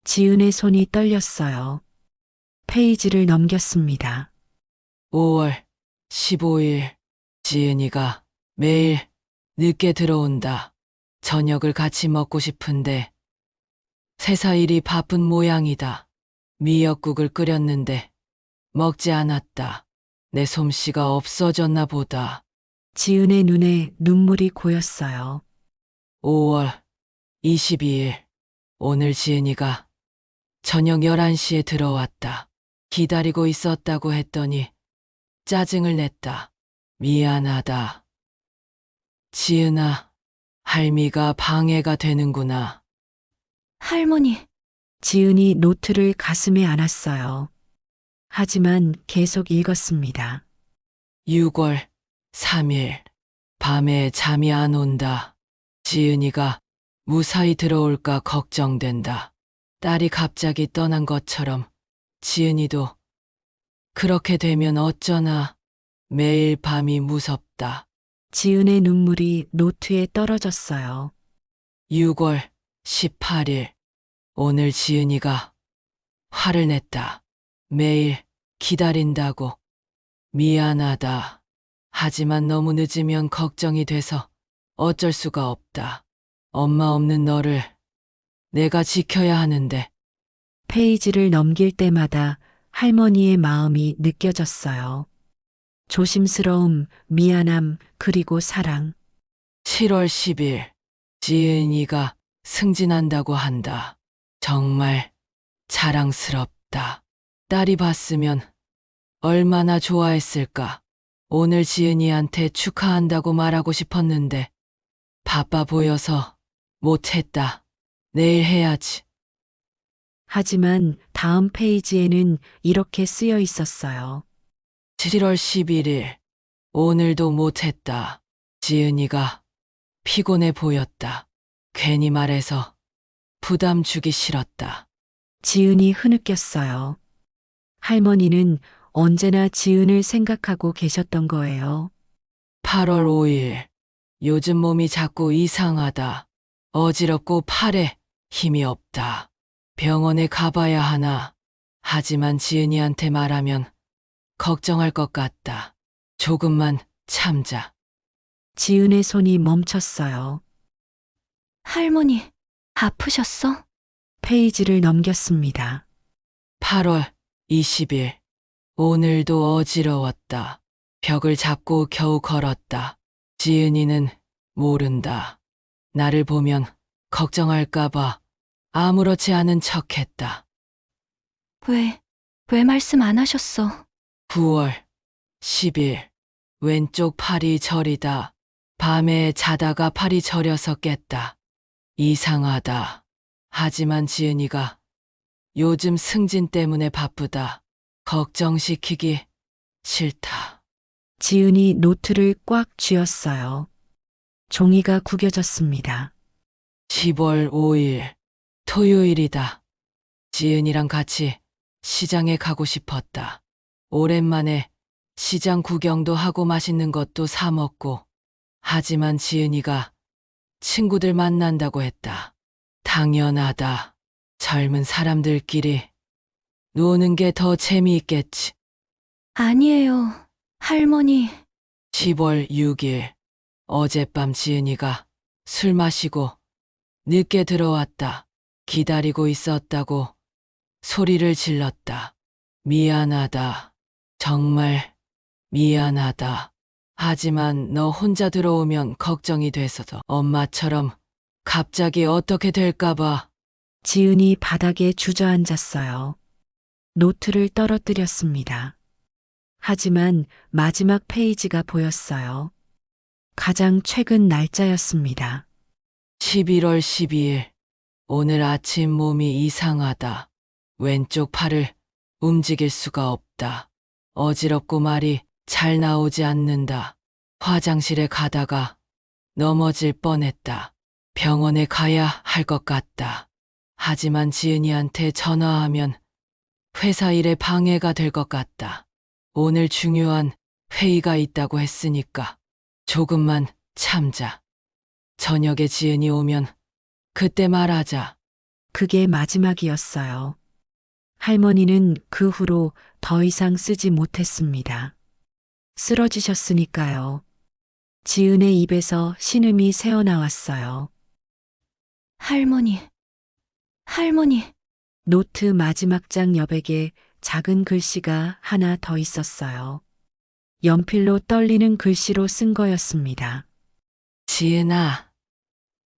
지은의 손이 떨렸어요. 페이지를 넘겼습니다. 5월 15일 지은이가 매일 늦게 들어온다. 저녁을 같이 먹고 싶은데 세사 일이 바쁜 모양이다. 미역국을 끓였는데 먹지 않았다. 내 솜씨가 없어졌나 보다. 지은의 눈에 눈물이 고였어요. 5월 22일 오늘 지은이가 저녁 11시에 들어왔다. 기다리고 있었다고 했더니 짜증을 냈다. 미안하다. 지은아, 할미가 방해가 되는구나. 할머니, 지은이 노트를 가슴에 안았어요. 하지만 계속 읽었습니다. 6월 3일 밤에 잠이 안 온다. 지은이가 무사히 들어올까 걱정된다. 딸이 갑자기 떠난 것처럼 지은이도 그렇게 되면 어쩌나. 매일 밤이 무섭다. 지은의 눈물이 노트에 떨어졌어요. 6월 18일 오늘 지은이가 화를 냈다. 매일 기다린다고. 미안하다. 하지만 너무 늦으면 걱정이 돼서 어쩔 수가 없다. 엄마 없는 너를 내가 지켜야 하는데. 페이지를 넘길 때마다 할머니의 마음이 느껴졌어요. 조심스러움, 미안함, 그리고 사랑. 7월 10일 지은이가 승진한다고 한다. 정말 자랑스럽다. 딸이 봤으면 얼마나 좋아했을까. 오늘 지은이한테 축하한다고 말하고 싶었는데 바빠 보여서 못했다. 내일 해야지. 하지만 다음 페이지에는 이렇게 쓰여 있었어요. 7월 11일. 오늘도 못했다. 지은이가 피곤해 보였다. 괜히 말해서 부담 주기 싫었다. 지은이 흐느꼈어요. 할머니는 언제나 지은을 생각하고 계셨던 거예요. 8월 5일. 요즘 몸이 자꾸 이상하다. 어지럽고 팔에 힘이 없다. 병원에 가봐야 하나. 하지만 지은이한테 말하면 걱정할 것 같다. 조금만 참자. 지은의 손이 멈췄어요. 할머니, 아프셨어? 페이지를 넘겼습니다. 8월 20일. 오늘도 어지러웠다. 벽을 잡고 겨우 걸었다. 지은이는 모른다. 나를 보면 걱정할까봐 아무렇지 않은 척했다. 왜 말씀 안 하셨어? 9월 10일. 왼쪽 팔이 저리다. 밤에 자다가 팔이 저려서 깼다. 이상하다. 하지만 지은이가 요즘 승진 때문에 바쁘다. 걱정시키기 싫다. 지은이 노트를 꽉 쥐었어요. 종이가 구겨졌습니다. 10월 5일. 토요일이다. 지은이랑 같이 시장에 가고 싶었다. 오랜만에 시장 구경도 하고 맛있는 것도 사 먹고. 하지만 지은이가 친구들 만난다고 했다. 당연하다. 젊은 사람들끼리 노는 게 더 재미있겠지. 아니에요, 할머니. 10월 6일. 어젯밤 지은이가 술 마시고 늦게 들어왔다. 기다리고 있었다고 소리를 질렀다. 미안하다. 정말 미안하다. 하지만 너 혼자 들어오면 걱정이 돼서도 엄마처럼 갑자기 어떻게 될까봐. 지은이 바닥에 주저앉았어요. 노트를 떨어뜨렸습니다. 하지만 마지막 페이지가 보였어요. 가장 최근 날짜였습니다. 11월 12일. 오늘 아침 몸이 이상하다. 왼쪽 팔을 움직일 수가 없다. 어지럽고 말이 잘 나오지 않는다. 화장실에 가다가 넘어질 뻔했다. 병원에 가야 할 것 같다. 하지만 지은이한테 전화하면 회사 일에 방해가 될 것 같다. 오늘 중요한 회의가 있다고 했으니까 조금만 참자. 저녁에 지은이 오면 그때 말하자. 그게 마지막이었어요. 할머니는 그 후로 더 이상 쓰지 못했습니다. 쓰러지셨으니까요. 지은의 입에서 신음이 새어나왔어요. 할머니. 노트 마지막 장 여백에 작은 글씨가 하나 더 있었어요. 연필로 떨리는 글씨로 쓴 거였습니다. 지은아,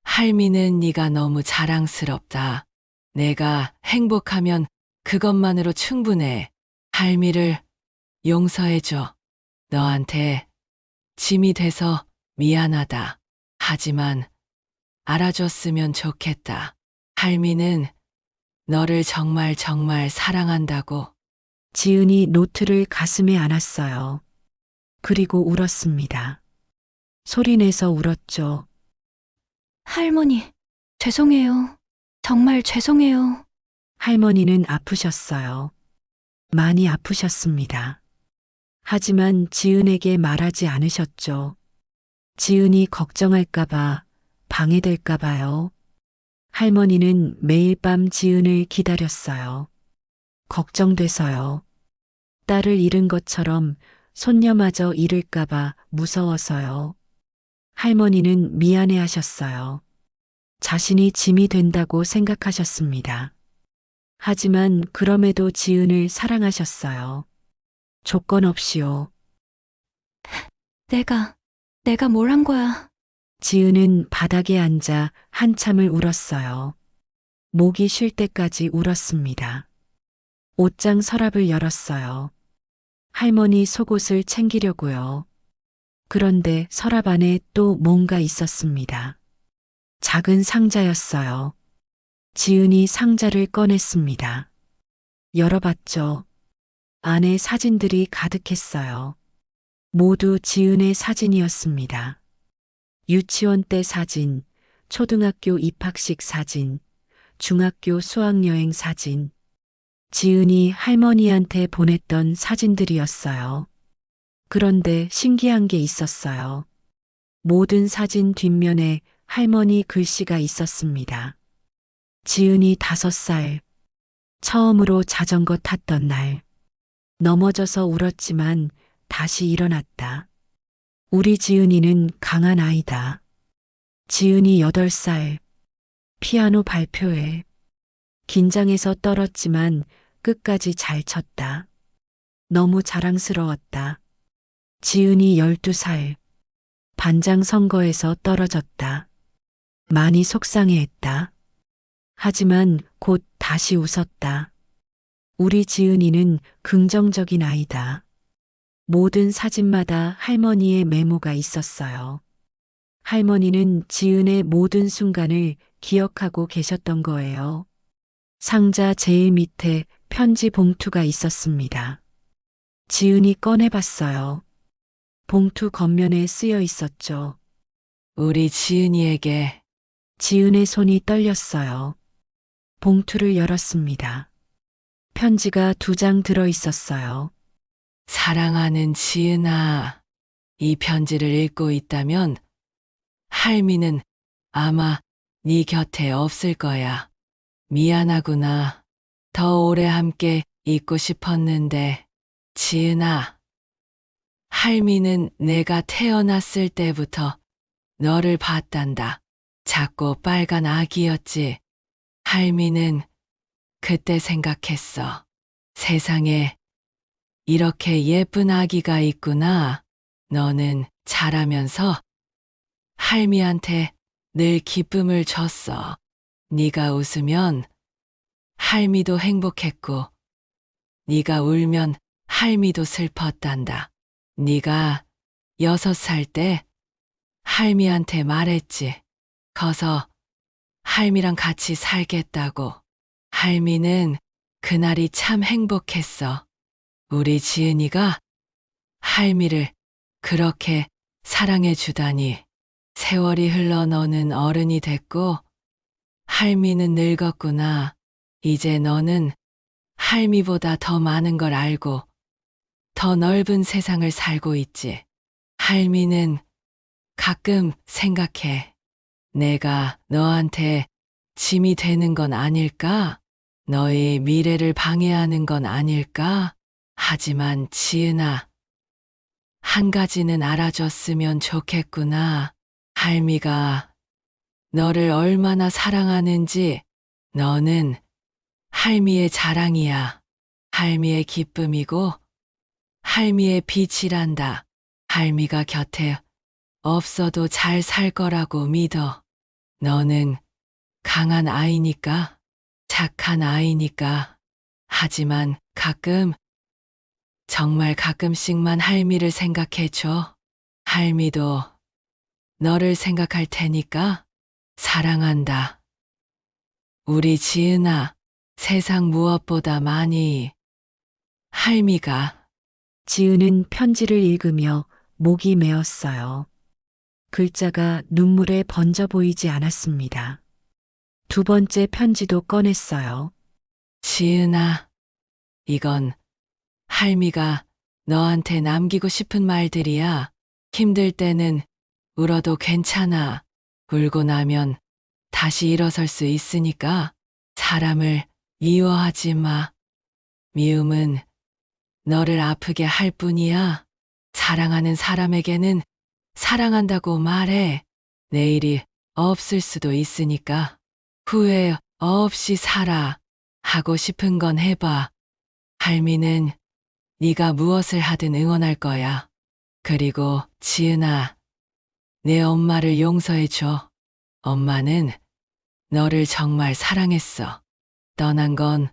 할미는 네가 너무 자랑스럽다. 내가 행복하면 그것만으로 충분해. 할미를 용서해줘. 너한테 짐이 돼서 미안하다. 하지만 알아줬으면 좋겠다. 할미는 너를 정말 사랑한다고. 지은이 노트를 가슴에 안았어요. 그리고 울었습니다. 소리내서 울었죠. 할머니, 죄송해요. 정말 죄송해요. 할머니는 아프셨어요. 많이 아프셨습니다. 하지만 지은에게 말하지 않으셨죠. 지은이 걱정할까봐, 방해될까봐요. 할머니는 매일 밤 지은을 기다렸어요. 걱정돼서요. 딸을 잃은 것처럼 손녀마저 잃을까봐 무서워서요. 할머니는 미안해 하셨어요. 자신이 짐이 된다고 생각하셨습니다. 하지만 그럼에도 지은을 사랑하셨어요. 조건 없이요. 내가 뭘 한 거야? 지은은 바닥에 앉아 한참을 울었어요. 목이 쉴 때까지 울었습니다. 옷장 서랍을 열었어요. 할머니 속옷을 챙기려고요. 그런데 서랍 안에 또 뭔가 있었습니다. 작은 상자였어요. 지은이 상자를 꺼냈습니다. 열어봤죠. 안에 사진들이 가득했어요. 모두 지은의 사진이었습니다. 유치원 때 사진, 초등학교 입학식 사진, 중학교 수학여행 사진. 지은이 할머니한테 보냈던 사진들이었어요. 그런데 신기한 게 있었어요. 모든 사진 뒷면에 할머니 글씨가 있었습니다. 지은이 5살. 처음으로 자전거 탔던 날. 넘어져서 울었지만 다시 일어났다. 우리 지은이는 강한 아이다. 지은이 8살. 피아노 발표회. 긴장해서 떨었지만 끝까지 잘 쳤다. 너무 자랑스러웠다. 지은이 12살. 반장 선거에서 떨어졌다. 많이 속상해했다. 하지만 곧 다시 웃었다. 우리 지은이는 긍정적인 아이다. 모든 사진마다 할머니의 메모가 있었어요. 할머니는 지은의 모든 순간을 기억하고 계셨던 거예요. 상자 제일 밑에 편지 봉투가 있었습니다. 지은이 꺼내봤어요. 봉투 겉면에 쓰여 있었죠. 우리 지은이에게. 지은의 손이 떨렸어요. 봉투를 열었습니다. 편지가 2장 들어 있었어요. 사랑하는 지은아, 이 편지를 읽고 있다면 할미는 아마 네 곁에 없을 거야. 미안하구나. 더 오래 함께 있고 싶었는데, 지은아. 할미는 내가 태어났을 때부터 너를 봤단다. 작고 빨간 아기였지. 할미는 그때 생각했어. 세상에 이렇게 예쁜 아기가 있구나. 너는 자라면서 할미한테 늘 기쁨을 줬어. 네가 웃으면 할미도 행복했고, 네가 울면 할미도 슬펐단다. 네가 6살 때 할미한테 말했지. 커서 할미랑 같이 살겠다고. 할미는 그날이 참 행복했어. 우리 지은이가 할미를 그렇게 사랑해 주다니. 세월이 흘러 너는 어른이 됐고 할미는 늙었구나. 이제 너는 할미보다 더 많은 걸 알고 더 넓은 세상을 살고 있지. 할미는 가끔 생각해. 내가 너한테 짐이 되는 건 아닐까? 너의 미래를 방해하는 건 아닐까? 하지만 지은아, 한 가지는 알아줬으면 좋겠구나. 할미가 너를 얼마나 사랑하는지. 너는 할미의 자랑이야. 할미의 기쁨이고 할미의 빛이란다. 할미가 곁에 없어도 잘 살 거라고 믿어. 너는 강한 아이니까, 착한 아이니까. 하지만 가끔, 정말 가끔씩만 할미를 생각해줘. 할미도 너를 생각할 테니까 사랑한다. 우리 지은아, 세상 무엇보다 많이 할미가. 지은은 편지를 읽으며 목이 메었어요. 글자가 눈물에 번져 보이지 않았습니다. 2번째 편지도 꺼냈어요. 지은아, 이건 할미가 너한테 남기고 싶은 말들이야. 힘들 때는 울어도 괜찮아. 울고 나면 다시 일어설 수 있으니까 사람을 미워하지 마. 미움은 너를 아프게 할 뿐이야. 사랑하는 사람에게는 사랑한다고 말해. 내일이 없을 수도 있으니까 후회 없이 살아. 하고 싶은 건 해봐. 할미는 네가 무엇을 하든 응원할 거야. 그리고 지은아, 내 엄마를 용서해줘. 엄마는 너를 정말 사랑했어. 떠난 건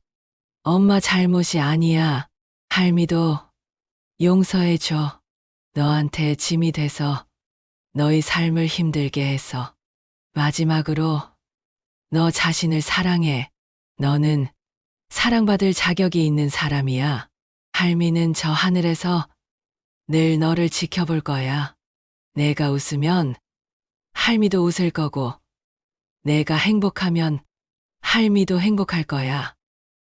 엄마 잘못이 아니야. 할미도 용서해줘. 너한테 짐이 돼서 너의 삶을 힘들게 해서. 마지막으로 너 자신을 사랑해. 너는 사랑받을 자격이 있는 사람이야. 할미는 저 하늘에서 늘 너를 지켜볼 거야. 내가 웃으면 할미도 웃을 거고, 내가 행복하면 할미도 행복할 거야.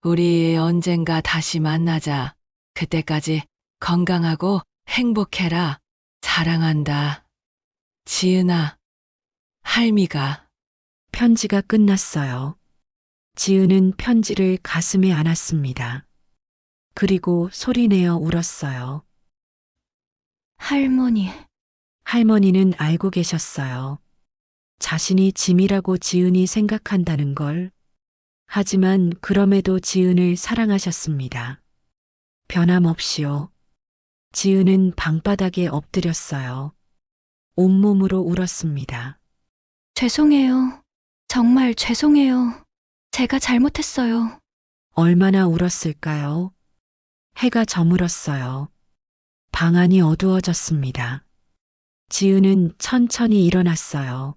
우리 언젠가 다시 만나자. 그때까지 건강하고 행복해라. 사랑한다. 지은아. 할미가. 편지가 끝났어요. 지은은 편지를 가슴에 안았습니다. 그리고 소리내어 울었어요. 할머니, 할머니는 알고 계셨어요. 자신이 짐이라고 지은이 생각한다는 걸. 하지만 그럼에도 지은을 사랑하셨습니다. 변함없이요. 지은은 방바닥에 엎드렸어요. 온몸으로 울었습니다. 죄송해요. 정말 죄송해요. 제가 잘못했어요. 얼마나 울었을까요? 해가 저물었어요. 방 안이 어두워졌습니다. 지은은 천천히 일어났어요.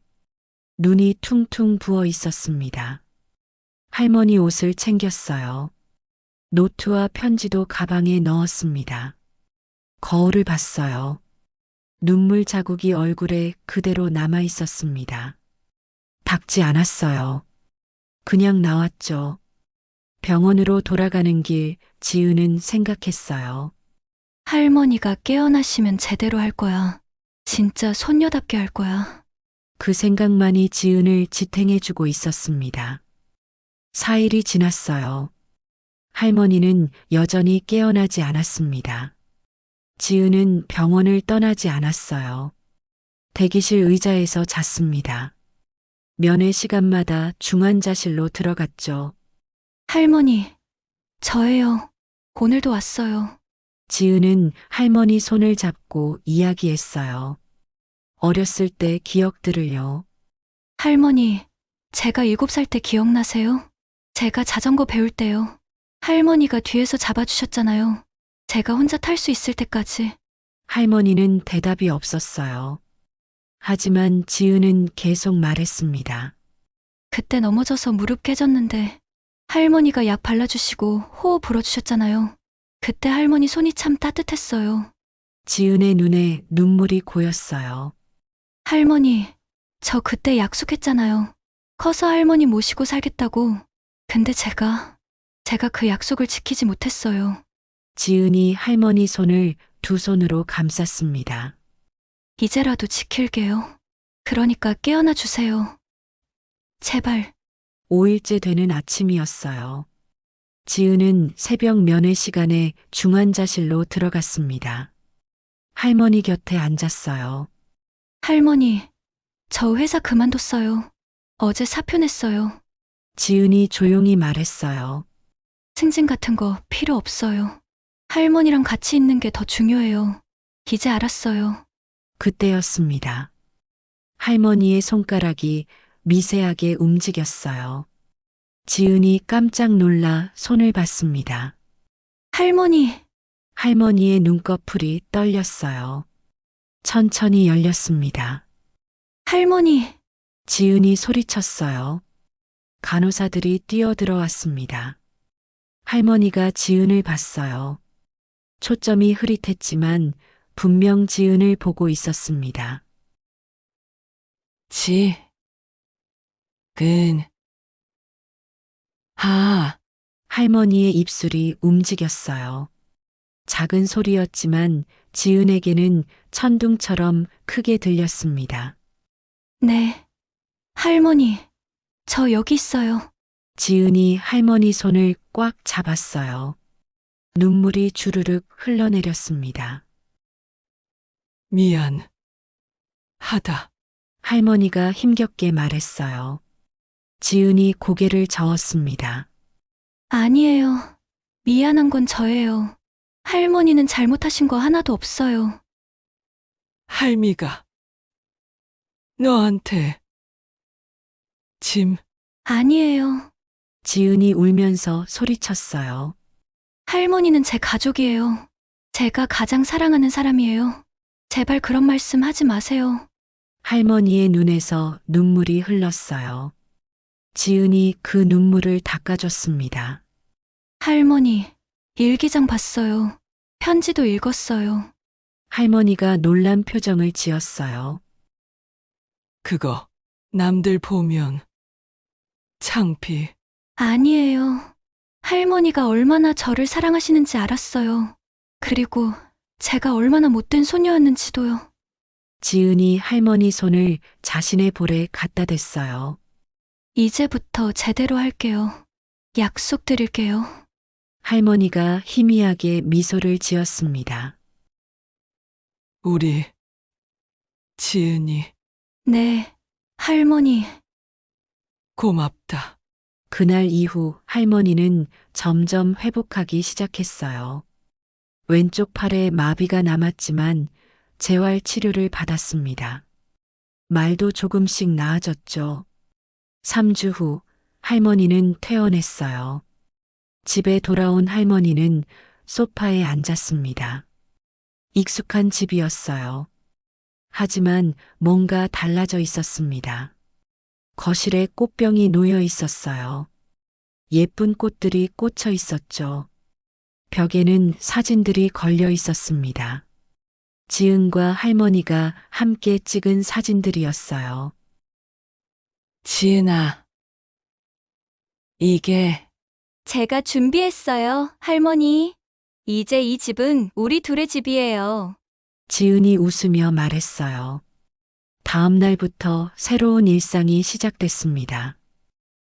눈이 퉁퉁 부어 있었습니다. 할머니 옷을 챙겼어요. 노트와 편지도 가방에 넣었습니다. 거울을 봤어요. 눈물 자국이 얼굴에 그대로 남아 있었습니다. 닦지 않았어요. 그냥 나왔죠. 병원으로 돌아가는 길 지은은 생각했어요. 할머니가 깨어나시면 제대로 할 거야. 진짜 손녀답게 할 거야. 그 생각만이 지은을 지탱해주고 있었습니다. 4일이 지났어요. 할머니는 여전히 깨어나지 않았습니다. 지은은 병원을 떠나지 않았어요. 대기실 의자에서 잤습니다. 면회 시간마다 중환자실로 들어갔죠. 할머니, 저예요. 오늘도 왔어요. 지은은 할머니 손을 잡고 이야기했어요. 어렸을 때 기억들을요. 할머니, 제가 7살 때 기억나세요? 제가 자전거 배울 때요. 할머니가 뒤에서 잡아주셨잖아요. 제가 혼자 탈 수 있을 때까지. 할머니는 대답이 없었어요. 하지만 지은은 계속 말했습니다. 그때 넘어져서 무릎 깨졌는데 할머니가 약 발라주시고 호흡 불어주셨잖아요. 그때 할머니 손이 참 따뜻했어요. 지은의 눈에 눈물이 고였어요. 할머니, 저 그때 약속했잖아요. 커서 할머니 모시고 살겠다고. 근데 제가 그 약속을 지키지 못했어요. 지은이 할머니 손을 두 손으로 감쌌습니다. 이제라도 지킬게요. 그러니까 깨어나 주세요. 제발. 5일째 되는 아침이었어요. 지은은 새벽 면회 시간에 중환자실로 들어갔습니다. 할머니 곁에 앉았어요. 할머니, 저 회사 그만뒀어요. 어제 사표 냈어요. 지은이 조용히 말했어요. 승진 같은 거 필요 없어요. 할머니랑 같이 있는 게 더 중요해요. 이제 알았어요. 그때였습니다. 할머니의 손가락이 미세하게 움직였어요. 지은이 깜짝 놀라 손을 봤습니다. 할머니, 할머니의 눈꺼풀이 떨렸어요. 천천히 열렸습니다. 할머니. 지은이 소리쳤어요. 간호사들이 뛰어들어왔습니다. 할머니가 지은을 봤어요. 초점이 흐릿했지만 분명 지은을 보고 있었습니다. 할머니의 입술이 움직였어요. 작은 소리였지만 지은에게는 천둥처럼 크게 들렸습니다. 네. 할머니, 저 여기 있어요. 지은이 할머니 손을 꽉 잡았어요. 눈물이 주르륵 흘러내렸습니다. 미안하다. 할머니가 힘겹게 말했어요. 지은이 고개를 저었습니다. 아니에요. 미안한 건 저예요. 할머니는 잘못하신 거 하나도 없어요. 할미가 너한테 짐 아니에요. 지은이 울면서 소리쳤어요. 할머니는 제 가족이에요. 제가 가장 사랑하는 사람이에요. 제발 그런 말씀 하지 마세요. 할머니의 눈에서 눈물이 흘렀어요. 지은이 그 눈물을 닦아줬습니다. 할머니, 일기장 봤어요. 편지도 읽었어요. 할머니가 놀란 표정을 지었어요. 그거 남들 보면 창피. 아니에요. 할머니가 얼마나 저를 사랑하시는지 알았어요. 그리고 제가 얼마나 못된 소녀였는지도요. 지은이 할머니 손을 자신의 볼에 갖다 댔어요. 이제부터 제대로 할게요. 약속드릴게요. 할머니가 희미하게 미소를 지었습니다. 우리 지은이 네, 할머니. 고맙다. 그날 이후 할머니는 점점 회복하기 시작했어요. 왼쪽 팔에 마비가 남았지만 재활 치료를 받았습니다. 말도 조금씩 나아졌죠. 3주 후 할머니는 퇴원했어요. 집에 돌아온 할머니는 소파에 앉았습니다. 익숙한 집이었어요. 하지만 뭔가 달라져 있었습니다. 거실에 꽃병이 놓여 있었어요. 예쁜 꽃들이 꽂혀 있었죠. 벽에는 사진들이 걸려 있었습니다. 지은과 할머니가 함께 찍은 사진들이었어요. 지은아, 이게 제가 준비했어요, 할머니. 이제 이 집은 우리 둘의 집이에요. 지은이 웃으며 말했어요. 다음 날부터 새로운 일상이 시작됐습니다.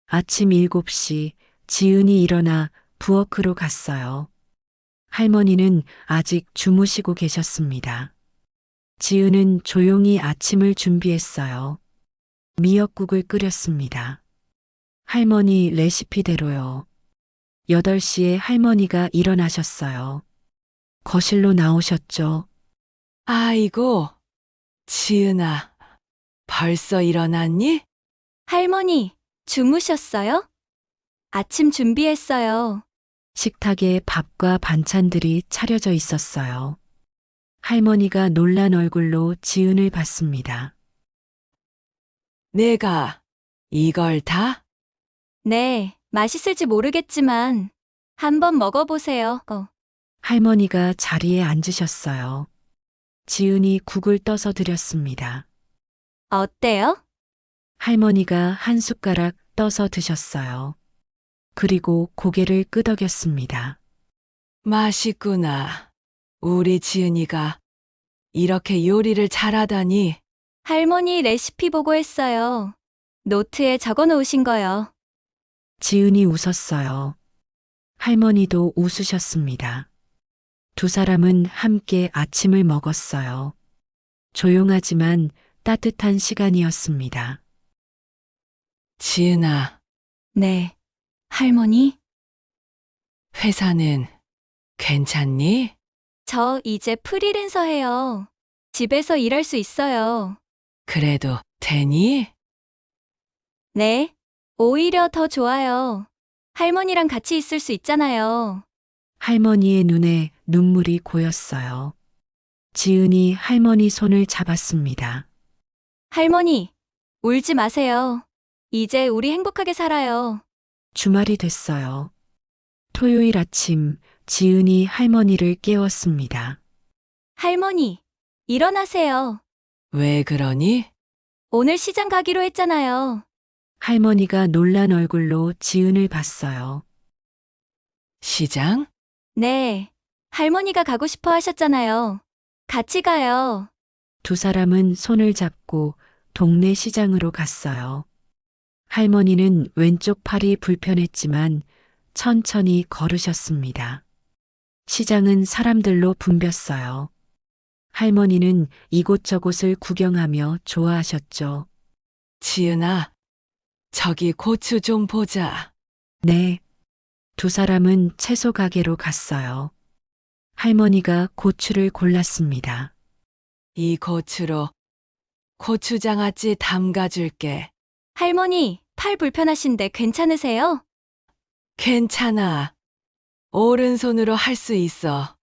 아침 7시 지은이 일어나 부엌으로 갔어요. 할머니는 아직 주무시고 계셨습니다. 지은은 조용히 아침을 준비했어요. 미역국을 끓였습니다. 할머니 레시피대로요. 8시에 할머니가 일어나셨어요. 거실로 나오셨죠. 아이고, 지은아, 벌써 일어났니? 할머니, 주무셨어요? 아침 준비했어요. 식탁에 밥과 반찬들이 차려져 있었어요. 할머니가 놀란 얼굴로 지은을 봤습니다. 내가 이걸 다? 네, 맛있을지 모르겠지만 한번 먹어보세요. 할머니가 자리에 앉으셨어요. 지은이 국을 떠서 드렸습니다. 어때요? 할머니가 한 숟가락 떠서 드셨어요. 그리고 고개를 끄덕였습니다. 맛있구나. 우리 지은이가 이렇게 요리를 잘하다니. 할머니 레시피 보고 했어요. 노트에 적어 놓으신 거요. 지은이 웃었어요. 할머니도 웃으셨습니다. 두 사람은 함께 아침을 먹었어요. 조용하지만 따뜻한 시간이었습니다. 지은아, 네, 할머니. 회사는 괜찮니? 저 이제 프리랜서 해요. 집에서 일할 수 있어요. 그래도 되니? 네, 오히려 더 좋아요. 할머니랑 같이 있을 수 있잖아요. 할머니의 눈에 눈물이 고였어요. 지은이 할머니 손을 잡았습니다. 할머니, 울지 마세요. 이제 우리 행복하게 살아요. 주말이 됐어요. 토요일 아침 지은이 할머니를 깨웠습니다. 할머니, 일어나세요. 왜 그러니? 오늘 시장 가기로 했잖아요. 할머니가 놀란 얼굴로 지은을 봤어요. 시장? 네, 할머니가 가고 싶어 하셨잖아요. 같이 가요. 두 사람은 손을 잡고 동네 시장으로 갔어요. 할머니는 왼쪽 팔이 불편했지만 천천히 걸으셨습니다. 시장은 사람들로 붐볐어요. 할머니는 이곳저곳을 구경하며 좋아하셨죠. 지은아, 저기 고추 좀 보자. 네. 두 사람은 채소 가게로 갔어요. 할머니가 고추를 골랐습니다. 이 고추로 고추장아찌 담가줄게. 할머니, 팔 불편하신데 괜찮으세요? 괜찮아. 오른손으로 할 수 있어.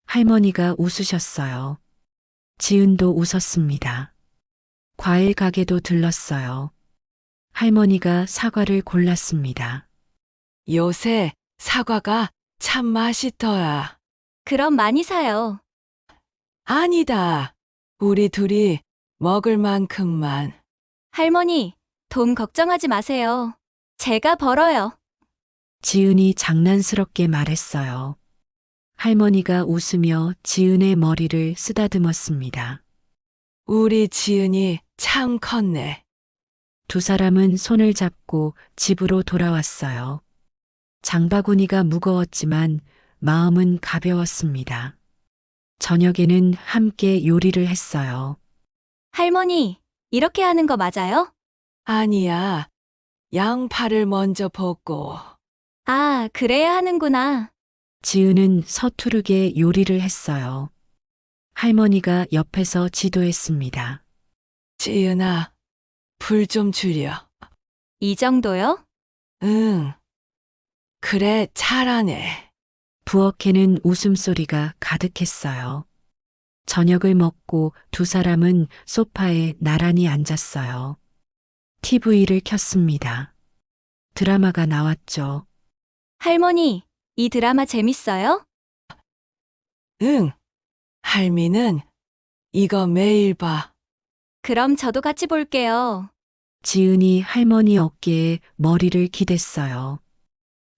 할머니가 웃으셨어요. 지은도 웃었습니다. 과일 가게도 들렀어요. 할머니가 사과를 골랐습니다. 요새 사과가 참 맛있더라. 그럼 많이 사요. 아니다. 우리 둘이 먹을 만큼만. 할머니, 돈 걱정하지 마세요. 제가 벌어요. 지은이 장난스럽게 말했어요. 할머니가 웃으며 지은의 머리를 쓰다듬었습니다. 우리 지은이 참 컸네. 두 사람은 손을 잡고 집으로 돌아왔어요. 장바구니가 무거웠지만 마음은 가벼웠습니다. 저녁에는 함께 요리를 했어요. 할머니, 이렇게 하는 거 맞아요? 아니야. 양파를 먼저 볶고. 아, 그래야 하는구나. 지은은 서투르게 요리를 했어요. 할머니가 옆에서 지도했습니다. 지은아, 불 좀 줄여. 이 정도요? 응. 그래, 잘하네. 부엌에는 웃음소리가 가득했어요. 저녁을 먹고 두 사람은 소파에 나란히 앉았어요. TV를 켰습니다. 드라마가 나왔죠. 할머니, 이 드라마 재밌어요? 응. 할미는 이거 매일 봐. 그럼 저도 같이 볼게요. 지은이 할머니 어깨에 머리를 기댔어요.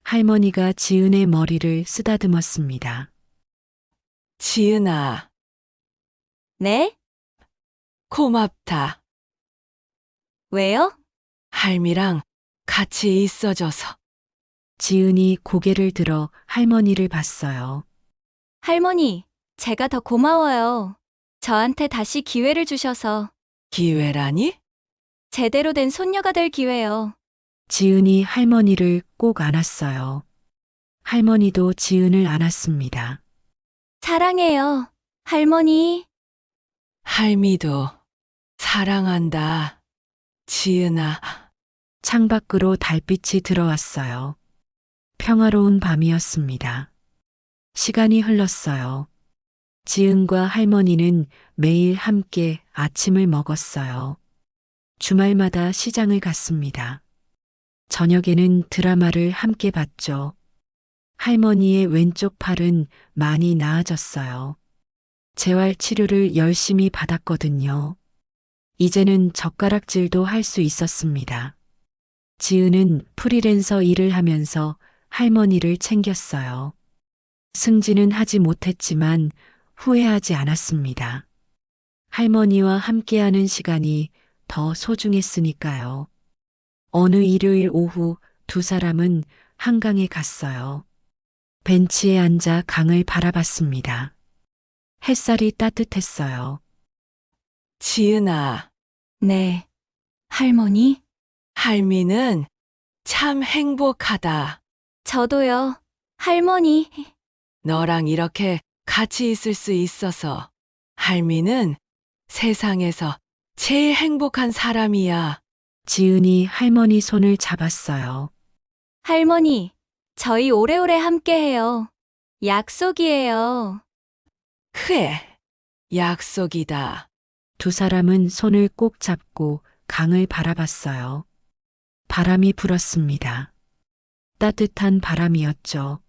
할머니가 지은의 머리를 쓰다듬었습니다. 지은아, 네? 고맙다. 왜요? 할미랑 같이 있어줘서. 지은이 고개를 들어 할머니를 봤어요. 할머니, 제가 더 고마워요. 저한테 다시 기회를 주셔서 기회라니? 제대로 된 손녀가 될 기회요. 지은이 할머니를 꼭 안았어요. 할머니도 지은을 안았습니다. 사랑해요, 할머니. 할미도 사랑한다. 지은아. 창밖으로 달빛이 들어왔어요. 평화로운 밤이었습니다. 시간이 흘렀어요. 지은과 할머니는 매일 함께 아침을 먹었어요. 주말마다 시장을 갔습니다. 저녁에는 드라마를 함께 봤죠. 할머니의 왼쪽 팔은 많이 나아졌어요. 재활 치료를 열심히 받았거든요. 이제는 젓가락질도 할 수 있었습니다. 지은은 프리랜서 일을 하면서 할머니를 챙겼어요. 승진은 하지 못했지만 후회하지 않았습니다. 할머니와 함께하는 시간이 더 소중했으니까요. 어느 일요일 오후 두 사람은 한강에 갔어요. 벤치에 앉아 강을 바라봤습니다. 햇살이 따뜻했어요. 지은아, 네, 할머니. 할미는 참 행복하다. 저도요, 할머니. 너랑 이렇게 같이 있을 수 있어서. 할미는 세상에서 제일 행복한 사람이야. 지은이 할머니 손을 잡았어요. 할머니, 저희 오래오래 함께해요. 약속이에요. 그래, 약속이다. 두 사람은 손을 꼭 잡고 강을 바라봤어요. 바람이 불었습니다. 따뜻한 바람이었죠.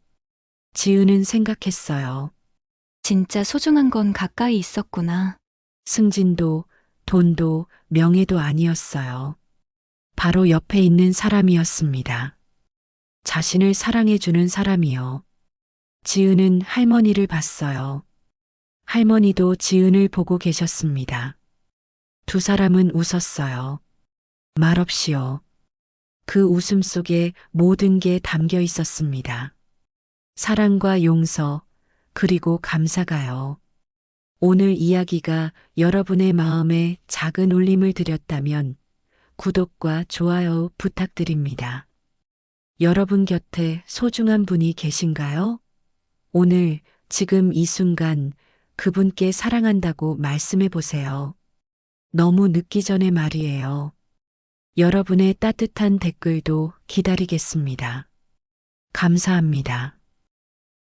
지은은 생각했어요. 진짜 소중한 건 가까이 있었구나. 승진도, 돈도, 명예도 아니었어요. 바로 옆에 있는 사람이었습니다. 자신을 사랑해주는 사람이요. 지은은 할머니를 봤어요. 할머니도 지은을 보고 계셨습니다. 두 사람은 웃었어요. 말없이요. 그 웃음 속에 모든 게 담겨 있었습니다. 사랑과 용서, 그리고 감사가요. 오늘 이야기가 여러분의 마음에 작은 울림을 드렸다면 구독과 좋아요 부탁드립니다. 여러분 곁에 소중한 분이 계신가요? 오늘, 지금 이 순간 그분께 사랑한다고 말씀해 보세요. 너무 늦기 전에 말이에요. 여러분의 따뜻한 댓글도 기다리겠습니다. 감사합니다.